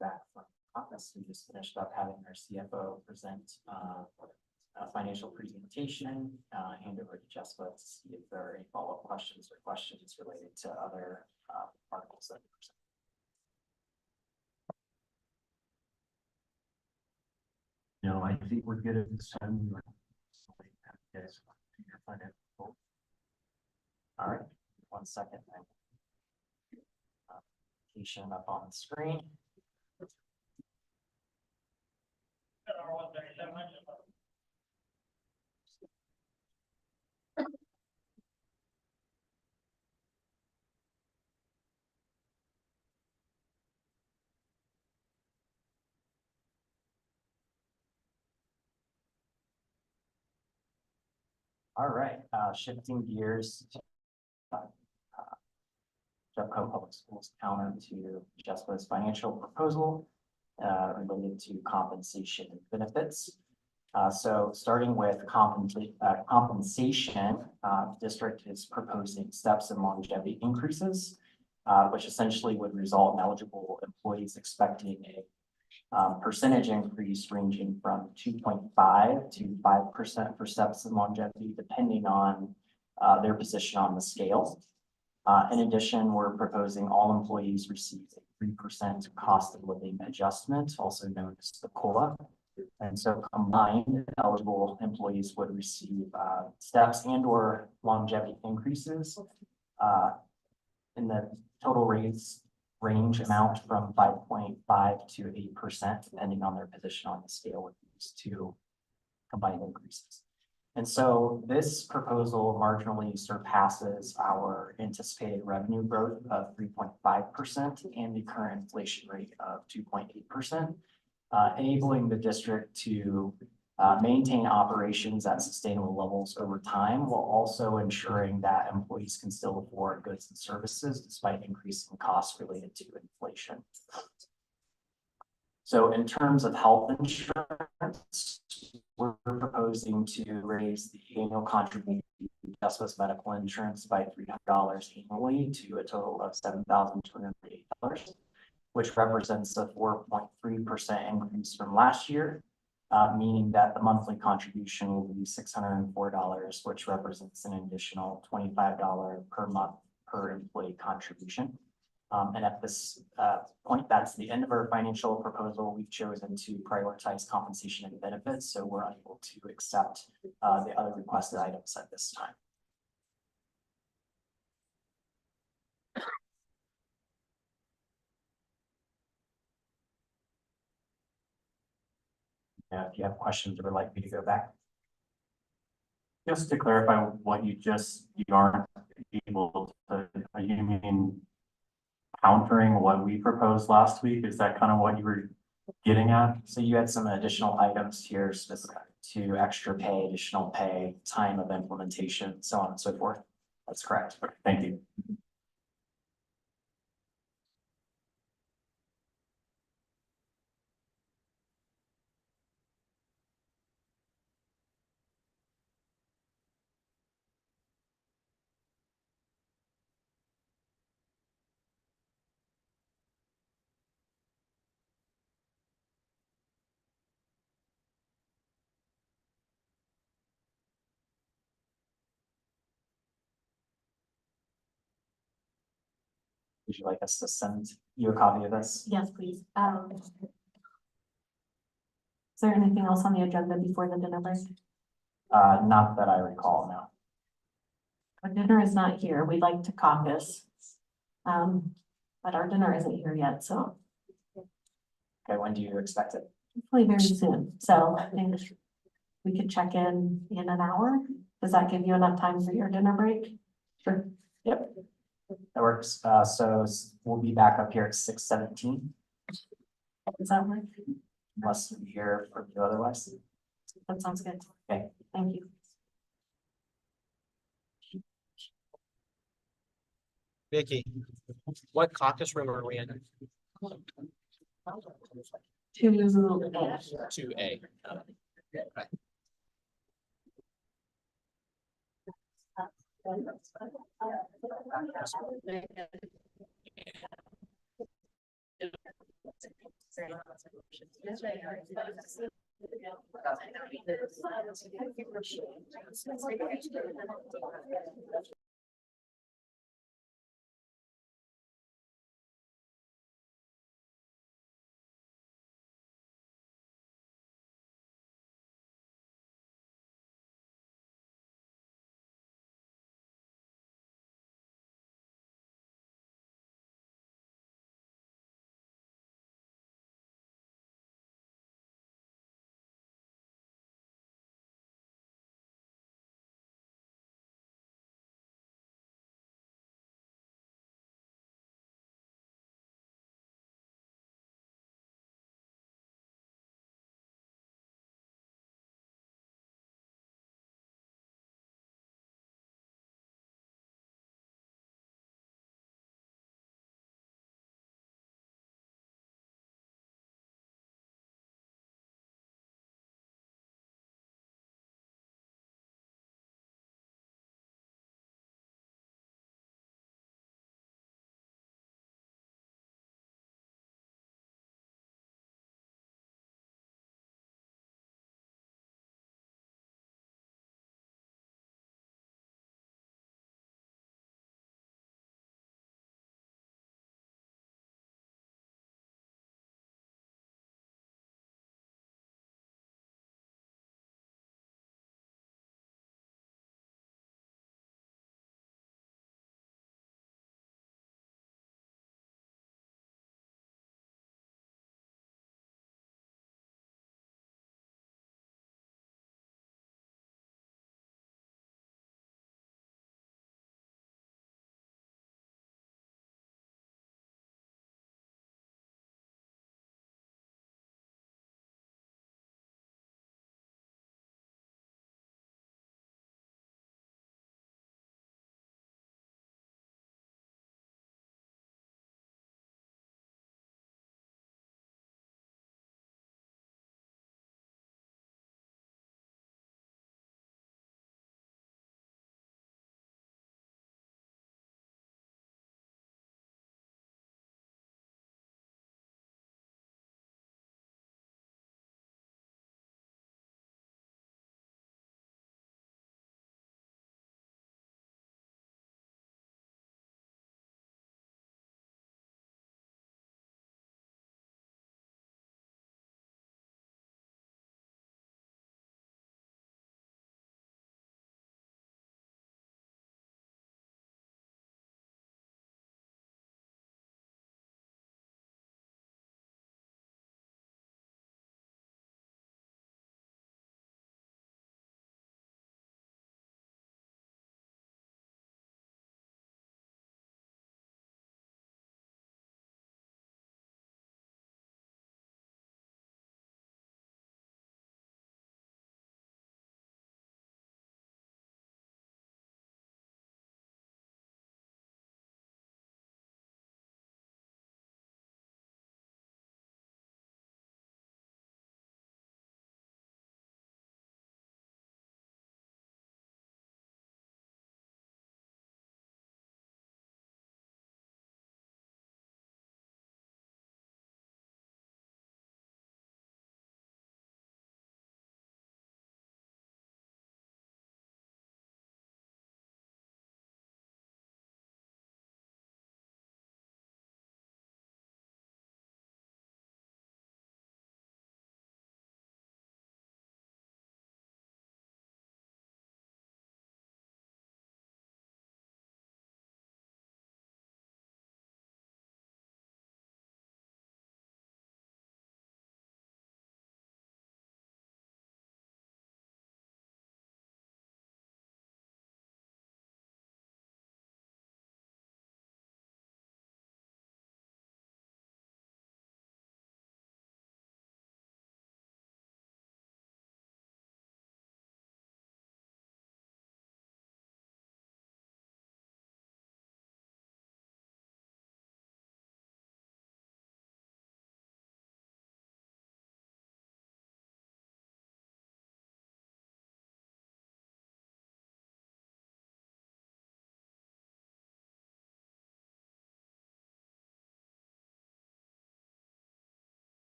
Back from office, we just finished up having our CFO present a financial presentation, hand over to JESPA to see if there are any follow-up questions or questions related to other articles that we present. No, I think we're good at this time. Yes. All right, 1 second. Presentation up on the screen. All right, shifting gears to Jeffco Public Schools counter to JESPA's financial proposal related to compensation and benefits. So starting with compensation, district is proposing steps and longevity increases, which essentially would result in eligible employees expecting a percentage increase ranging from 2.5 to 5% for steps and longevity, depending on their position on the scale. In addition, we're proposing all employees receive a 3% cost of living adjustment, also known as the COLA. And so combined, eligible employees would receive steps and or longevity increases in the total range amount from 5.5 to 8%, depending on their position on the scale with these two combined increases. And so this proposal marginally surpasses our anticipated revenue growth of 3.5% and the current inflation rate of 2.8%, enabling the district to maintain operations at sustainable levels over time, while also ensuring that employees can still afford goods and services despite increasing costs related to inflation. So in terms of health insurance, we're proposing to raise the annual contribution to JESPA's medical insurance by $300 annually to a total of $7,208, which represents a 4.3% increase from last year, meaning that the monthly contribution will be $604, which represents an additional $25 per month per employee contribution. And at this point, that's the end of our financial proposal. We've chosen to prioritize compensation and benefits, so we're unable to accept the other requested items at this time. If you have questions or would like me to go back. Just to clarify what you aren't able to, you mean countering what we proposed last week? Is that kind of what you were getting at? So you had some additional items here specific to extra pay, additional pay, time of implementation, so on and so forth. That's correct. Okay, thank you. Would you like us to send you a copy of this? Yes, please. Is there anything else on the agenda before the dinner break? Not that I recall, no. Our dinner is not here. We'd like to caucus. But our dinner isn't here yet, so Okay, when do you expect it? hopefully very soon. So I think we could check in an hour. Does that give you enough time for your dinner break? Sure. Yep. That works. So we'll be back up here at 6:17. Is that right? Unless we hear from you otherwise. That sounds good. Okay. Thank you. Vicky, what caucus room are we in? 2A. 2A.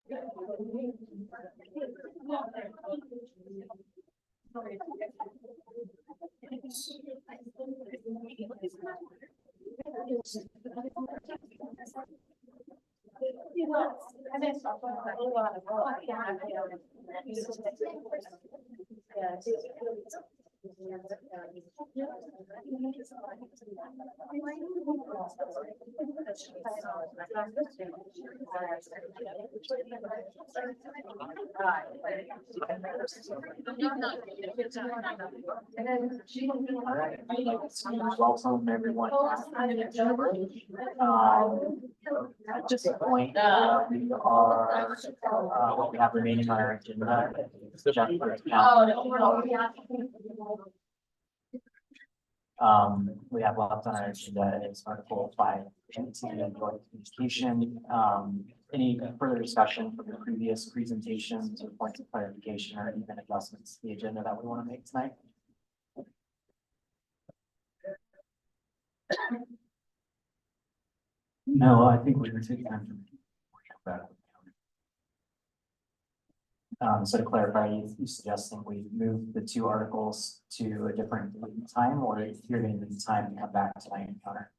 Welcome everyone. At this point, we are, what we have remaining on our agenda. We have left on our agenda is Article 5, communication. Any further discussion from the previous presentations or points of clarification or even adjustments to the agenda that we want to make tonight? No, I think we're going to take time to work that. So to clarify, you suggesting we move the two articles to a different time, or if you're going to need time to come back tonight and counter?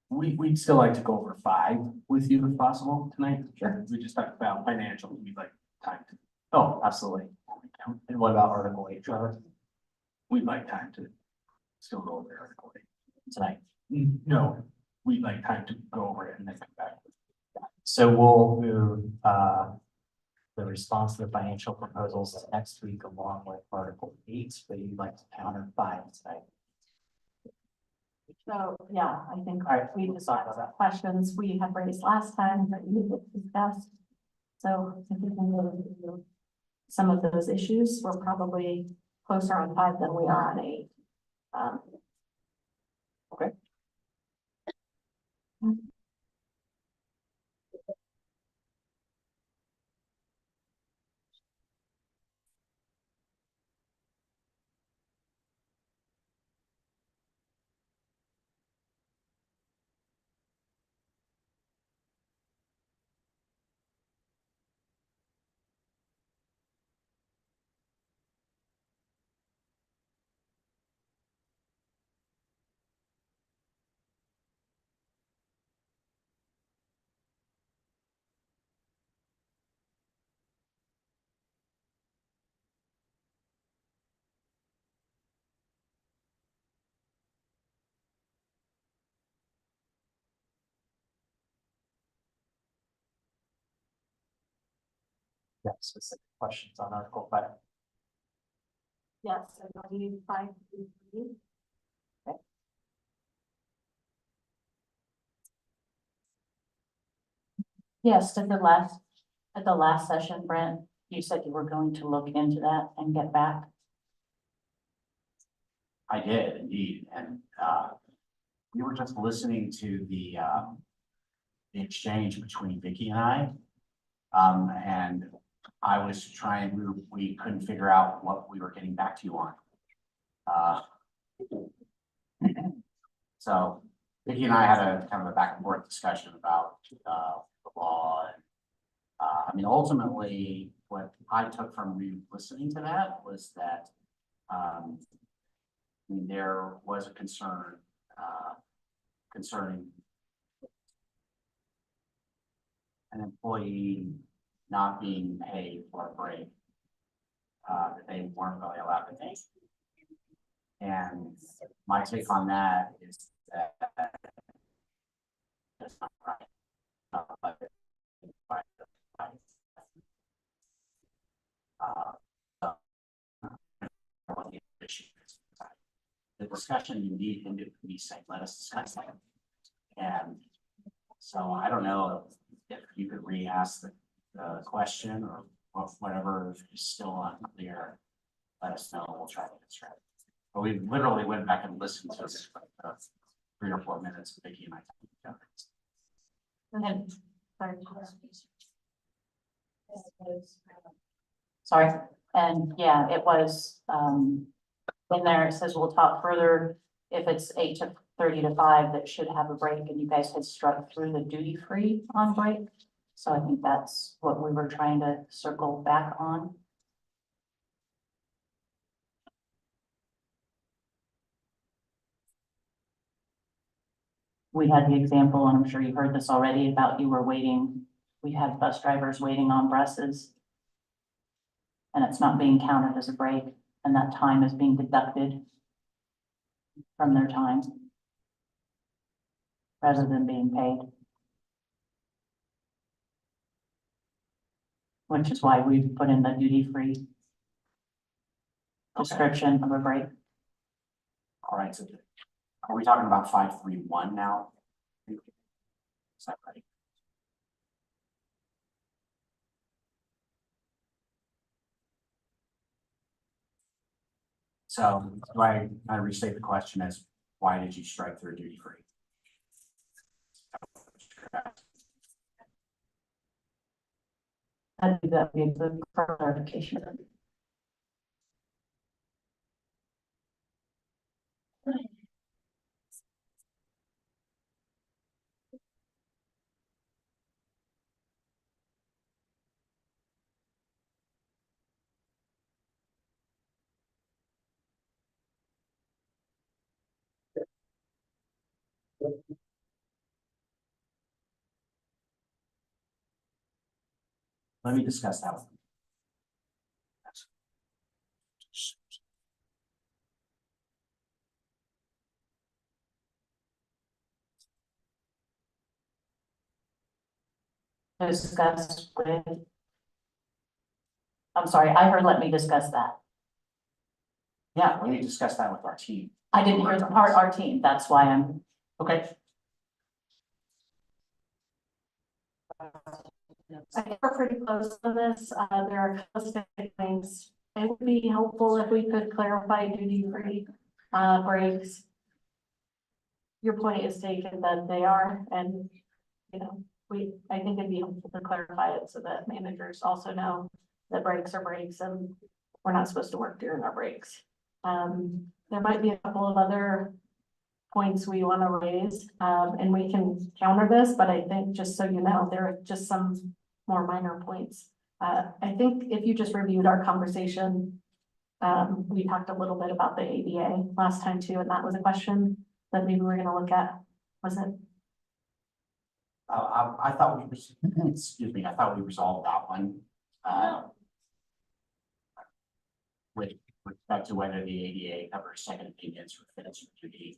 We'd still like to go over 5 with you if possible tonight. Sure. We just talked about financial, we'd like time to, Oh, absolutely. And what about Article 8, Trevor, we'd like time to still go over Article 8. tonight? No, we'd like time to go over it and then come back. So we'll move, the response to the financial proposals to next week along with Article 8, but you'd like to counter 5 tonight. So, yeah, I think All right, we we'll just talk have about that. questions we have raised last time that we discussed. So if we can go through some of those issues, we're probably closer on 5 than we are on 8. Okay. Yeah, specific questions on Article 5. Yes, so do you find? Yes, at the last session, Brent, you said you were going to look into that and get back. I did indeed, and we were just listening to the exchange between Vicky and I. And I was trying, we couldn't figure out what we were getting back to you on. So Vicky and I had a kind of a back and forth discussion about the law. And I mean, ultimately, what I took from listening to that was that I mean, there was a concern concerning an employee not being paid for a break that they weren't really allowed to take. And my take on that is that that's not right. The discussion you need to be saying, let us discuss that. And so I don't know if you could re-ask the question or whatever is still unclear. Let us know. We'll try to get straight. But we literally went back and listened to this for 3 or 4 minutes. Vicky and I. And sorry, and yeah, it was, in there, it says we'll talk further if it's 8:30 to 5, that should have a break, and you guys had struck through the duty free on break. So I think that's what we were trying to circle back on. We had the example, and I'm sure you've heard this already, about you were waiting, we had bus drivers waiting on buses. And it's not being counted as a break, and that time is being deducted from their time rather than being paid. Which is why we put in the duty-free description of a break. All right, so are we talking about 531 now? Is that right? So do I restate the question as, why did you strike through duty free? I think that would be a good clarification. Let me discuss that one. Discuss with. I'm sorry, I heard, let me discuss that. Yeah, let me discuss that with our team. I didn't hear the part, our team, that's why I'm. Okay. I think we're pretty close to this. There are specific things. It would be helpful if we could clarify duty-free breaks. Your point is taken that they are, and, you know, I think it'd be helpful to clarify it so that managers also know that breaks are breaks and we're not supposed to work during our breaks. There might be a couple of other points we want to raise, and we can counter this, but I think, just so you know, there are just some more minor points. I think if you just reviewed our conversation, we talked a little bit about the ADA last time too, and that was a question that maybe we're gonna look at. Was it? I thought excuse me, I thought we resolved that one. With respect to whether the ADA covers second opinions for fitness for duty.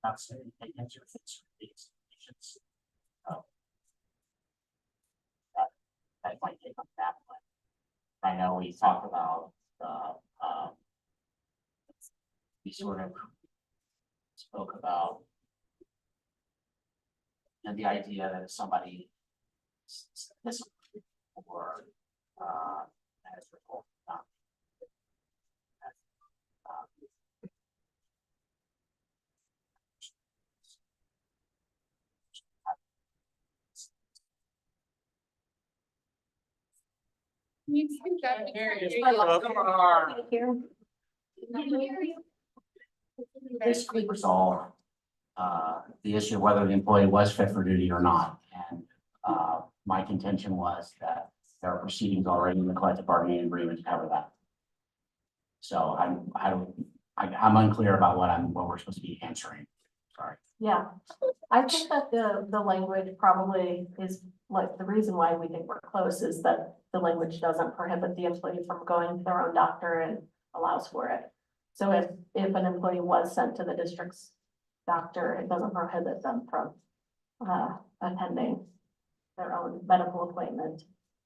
Not second opinions or fitness for these patients. That might take up that one. I know we talked about we sort of spoke about the idea that if somebody this or as report basically resolve the issue of whether the employee was fit for duty or not. And my contention was that there are proceedings already in the collective bargaining agreement to cover that. So I'm unclear about what we're supposed to be answering. Sorry. Yeah, I think that the language probably is, like, the reason why we think we're close is that the language doesn't prohibit the employee from going to their own doctor and allows for it. So if an employee was sent to the district's doctor, it doesn't prohibit them from attending their own medical appointment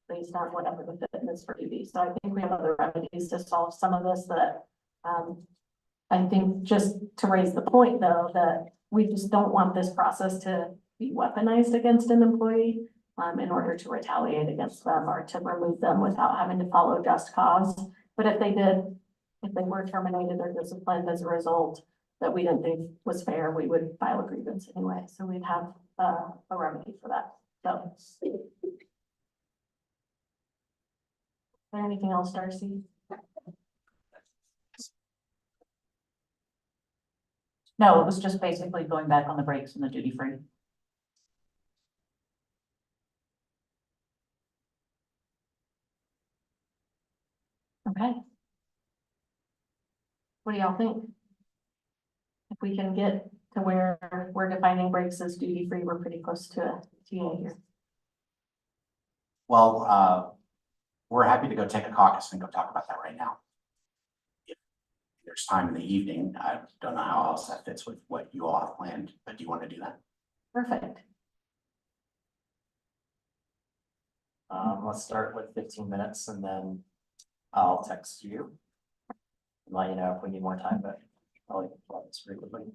based on whatever the fitness for duty. So I think we have other remedies to solve some of this that I think, just to raise the point though, that we just don't want this process to be weaponized against an employee in order to retaliate against them or to remove them without having to follow just cause. But if they were terminated or disciplined as a result that we didn't think was fair, we would file a grievance anyway. So we'd have a remedy for that. So. Is there anything else, Darcy? No, it was just basically going back on the breaks and the duty free. Okay. What do y'all think? If we can get to where we're defining breaks as duty free, we're pretty close to a TA here. Well, we're happy to go take a caucus and go talk about that right now. If there's time in the evening, I don't know how else that fits with what you all have planned, but do you want to do that? Perfect. Let's start with 15 minutes and then I'll text you. And let you know if we need more time, but I'll plug this frequently.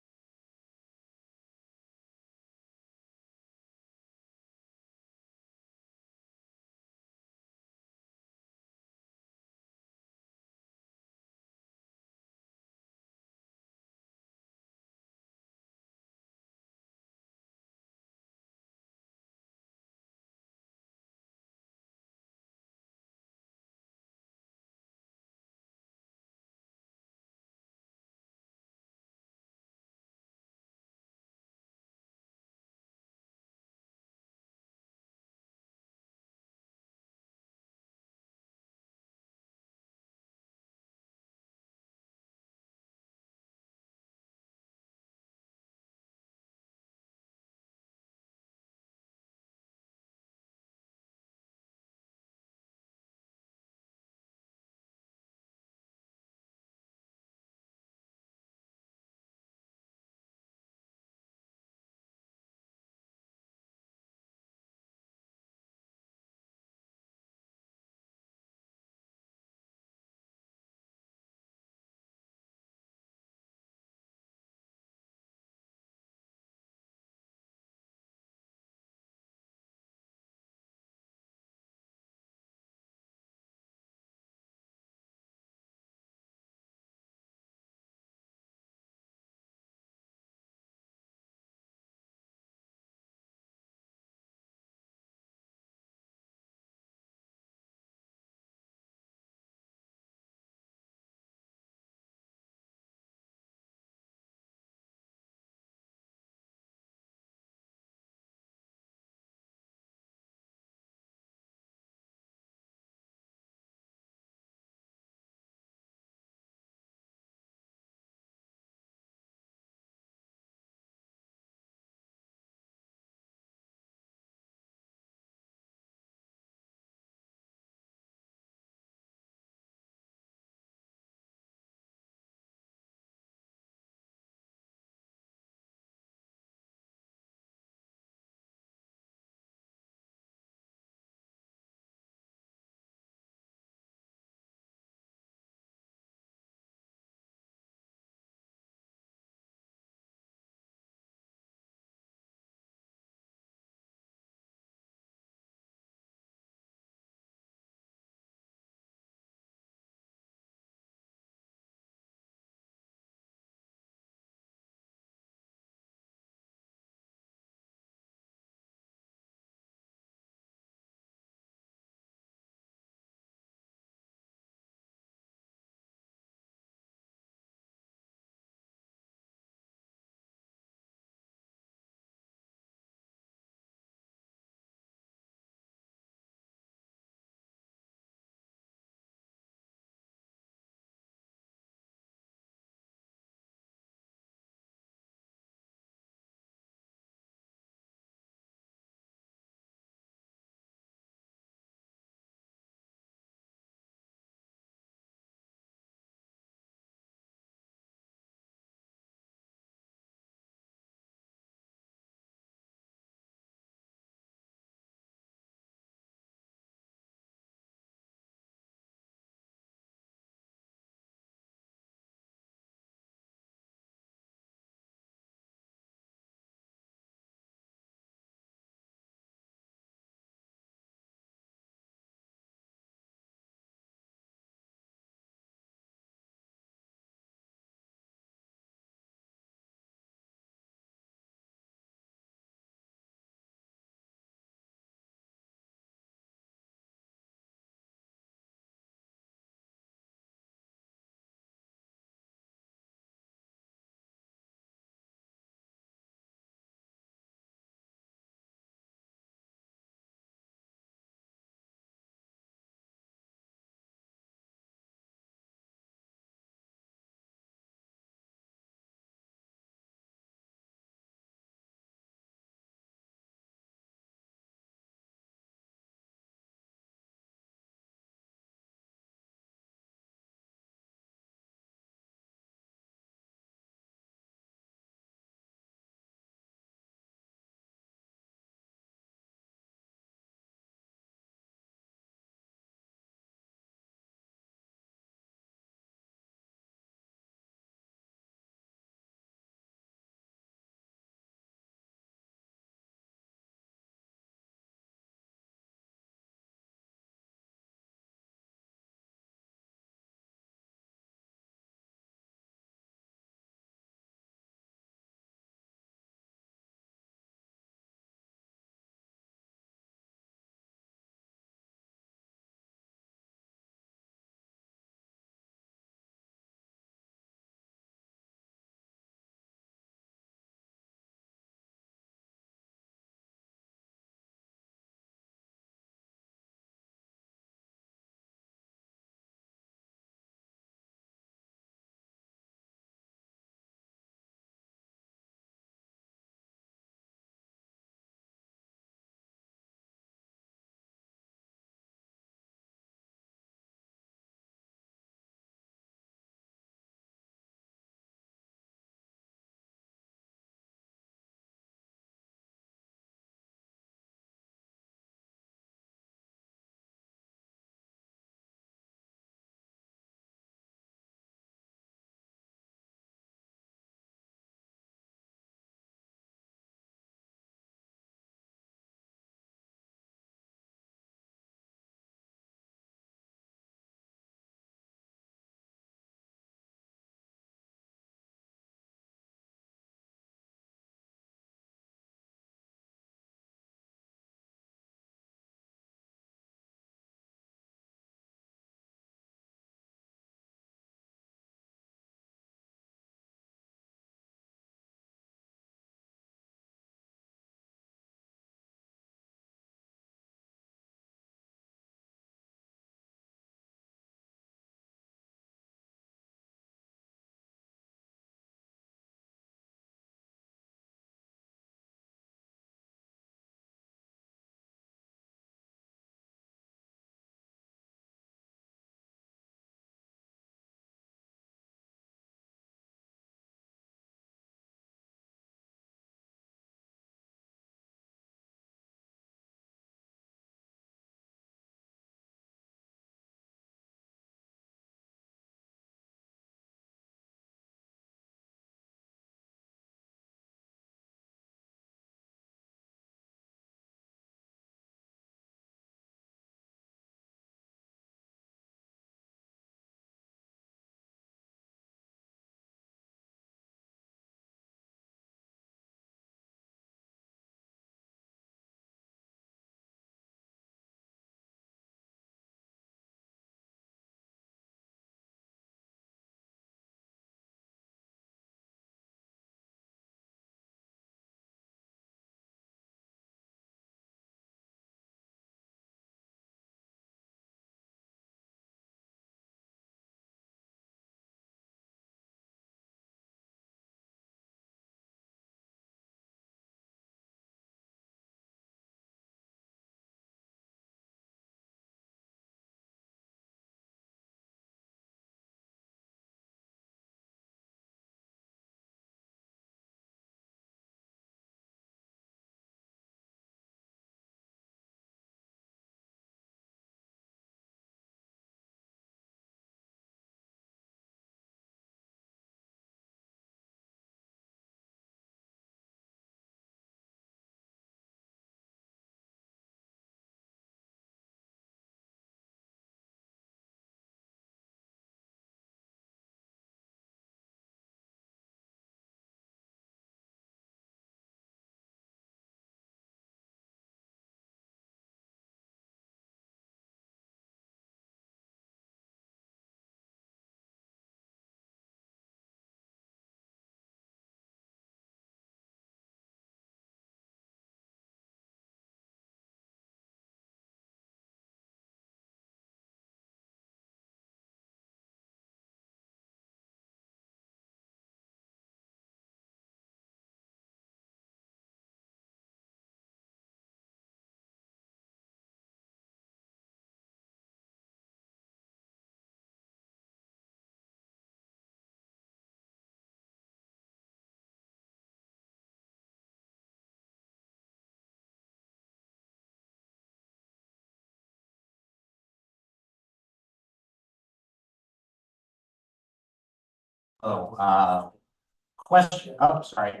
Question, oh, sorry.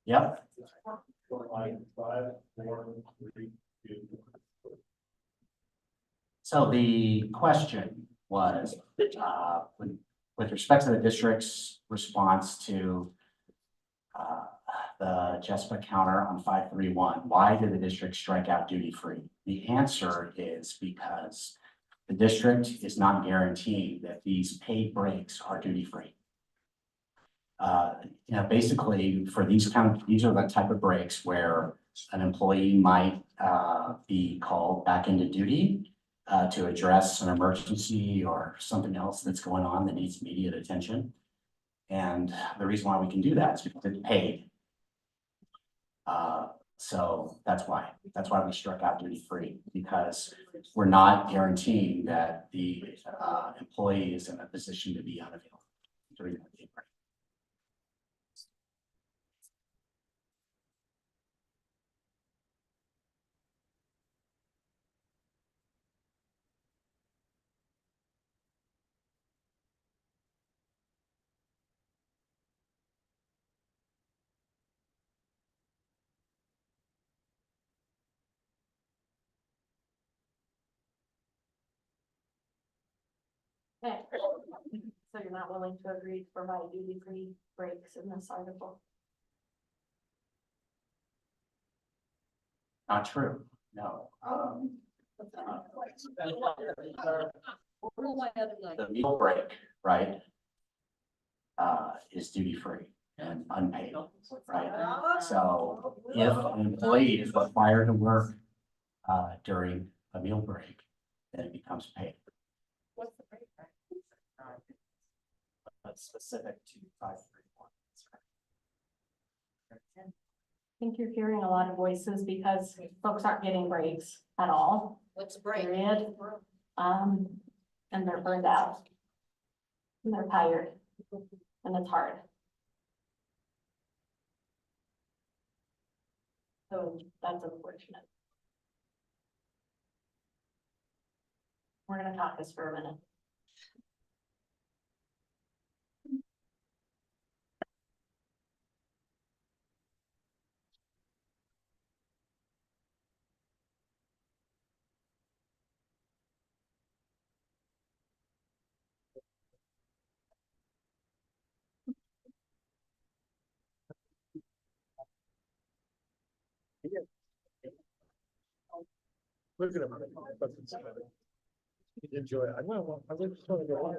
Yep. So the question was, with respect to the district's response to the JESPA counter on 531, why did the district strike out duty free? The answer is because the district is not guaranteeing that these paid breaks are duty free. Basically for these these are the type of breaks where an employee might be called back into duty to address an emergency or something else that's going on that needs immediate attention. And the reason why we can do that is because it's paid. So that's why we struck out duty free, because we're not guaranteeing that the employee is in a position to be unavailable during that paid break. Okay. So you're not willing to agree to provide duty-free breaks in this article? Not true, no. The meal break, right? Is duty free and unpaid, right? So if an employee is required to work during a meal break, then it becomes paid. What's the break? That's specific to 531. I think you're hearing a lot of voices because folks aren't getting breaks at all. What's a break? Period. And they're burned out. And they're tired. And it's hard. So that's unfortunate. We're gonna talk this for a minute. Look at him. Enjoy it. I know. I was just trying to go.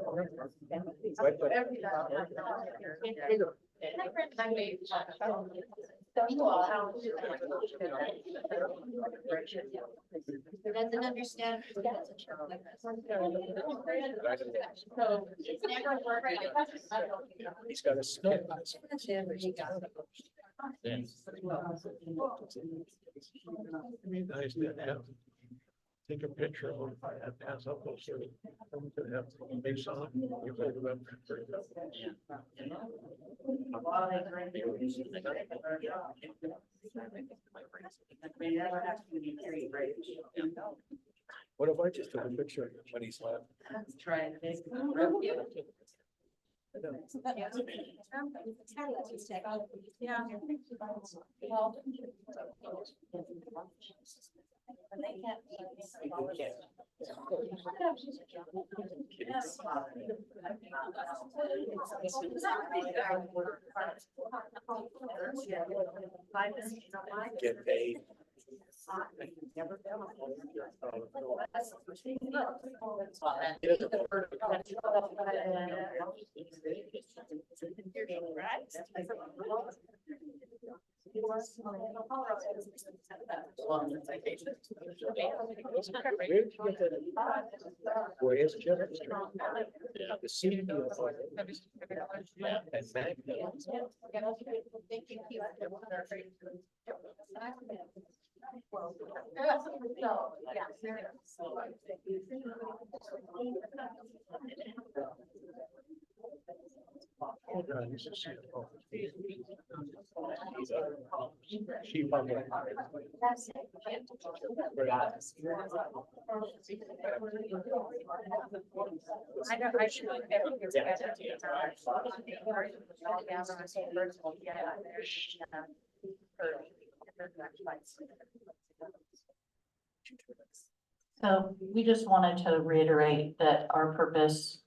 Doesn't understand. He's got a skin. Nice to have. Take a picture of it and pass up those sort of. I'm gonna have to make some. You hold it up. What if I just took a picture of him when he's left? Get paid. Where's Jeff? The CD. She I know, I should. So we just wanted to reiterate that our purpose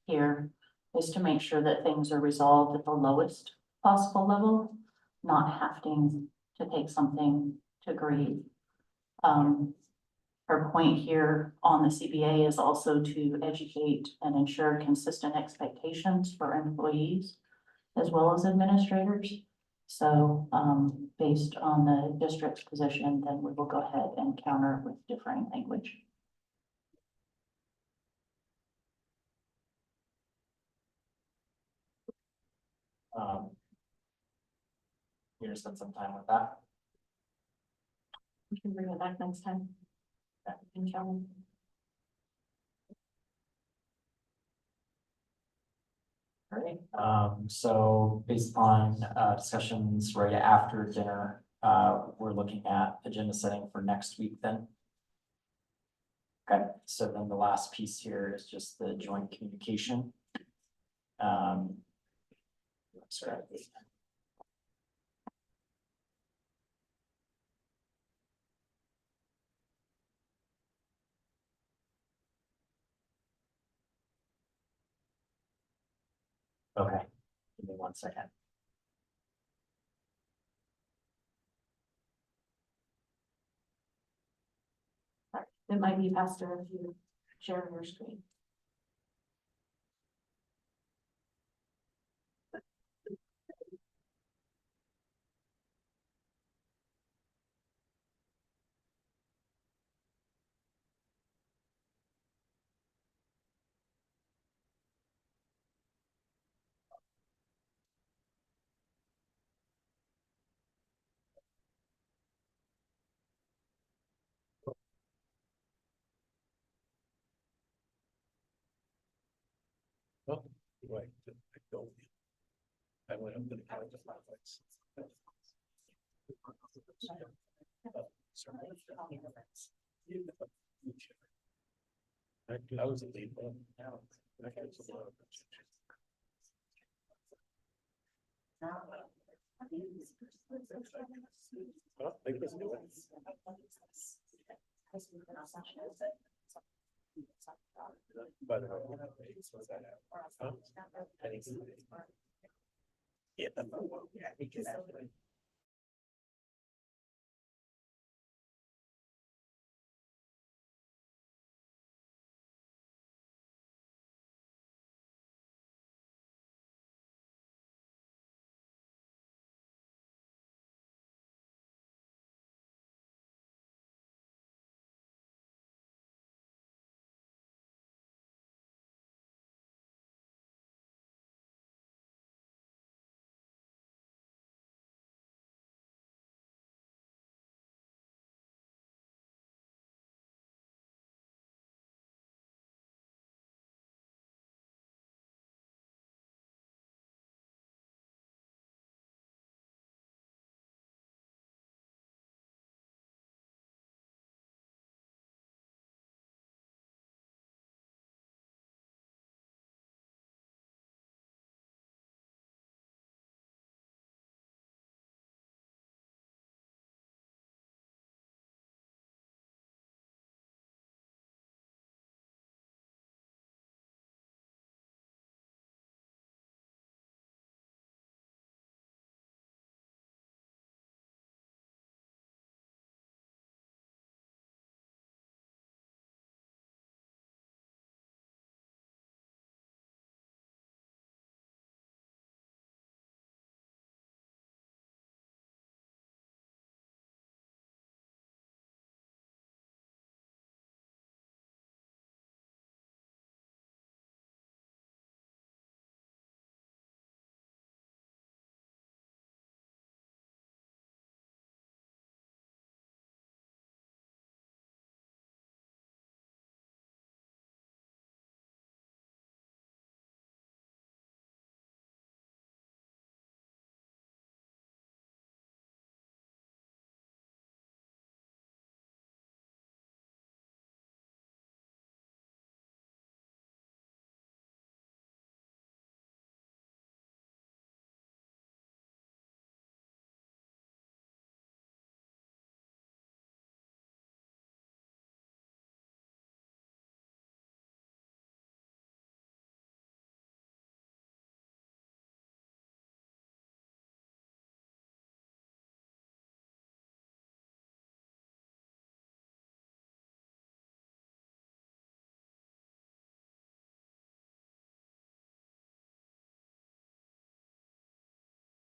here is to make sure that things are resolved at the lowest possible level, not having to take something to grieve. Our point here on the CBA is also to educate and ensure consistent expectations for employees as well as administrators. So, based on the district's position, then we will go ahead and counter with differing language. You gonna spend some time with that? We can bring it back next time. And challenge. Great, so based on discussions right after dinner, we're looking at agenda setting for next week then. Okay, so then the last piece here is just the joint communication. Sorry. Okay, give me 1 second. It might be faster if you share your screen. Oh, right, I don't. I went up to the couch. I was a lead one. I had some other well, they just do it. By the way, huh? Yeah.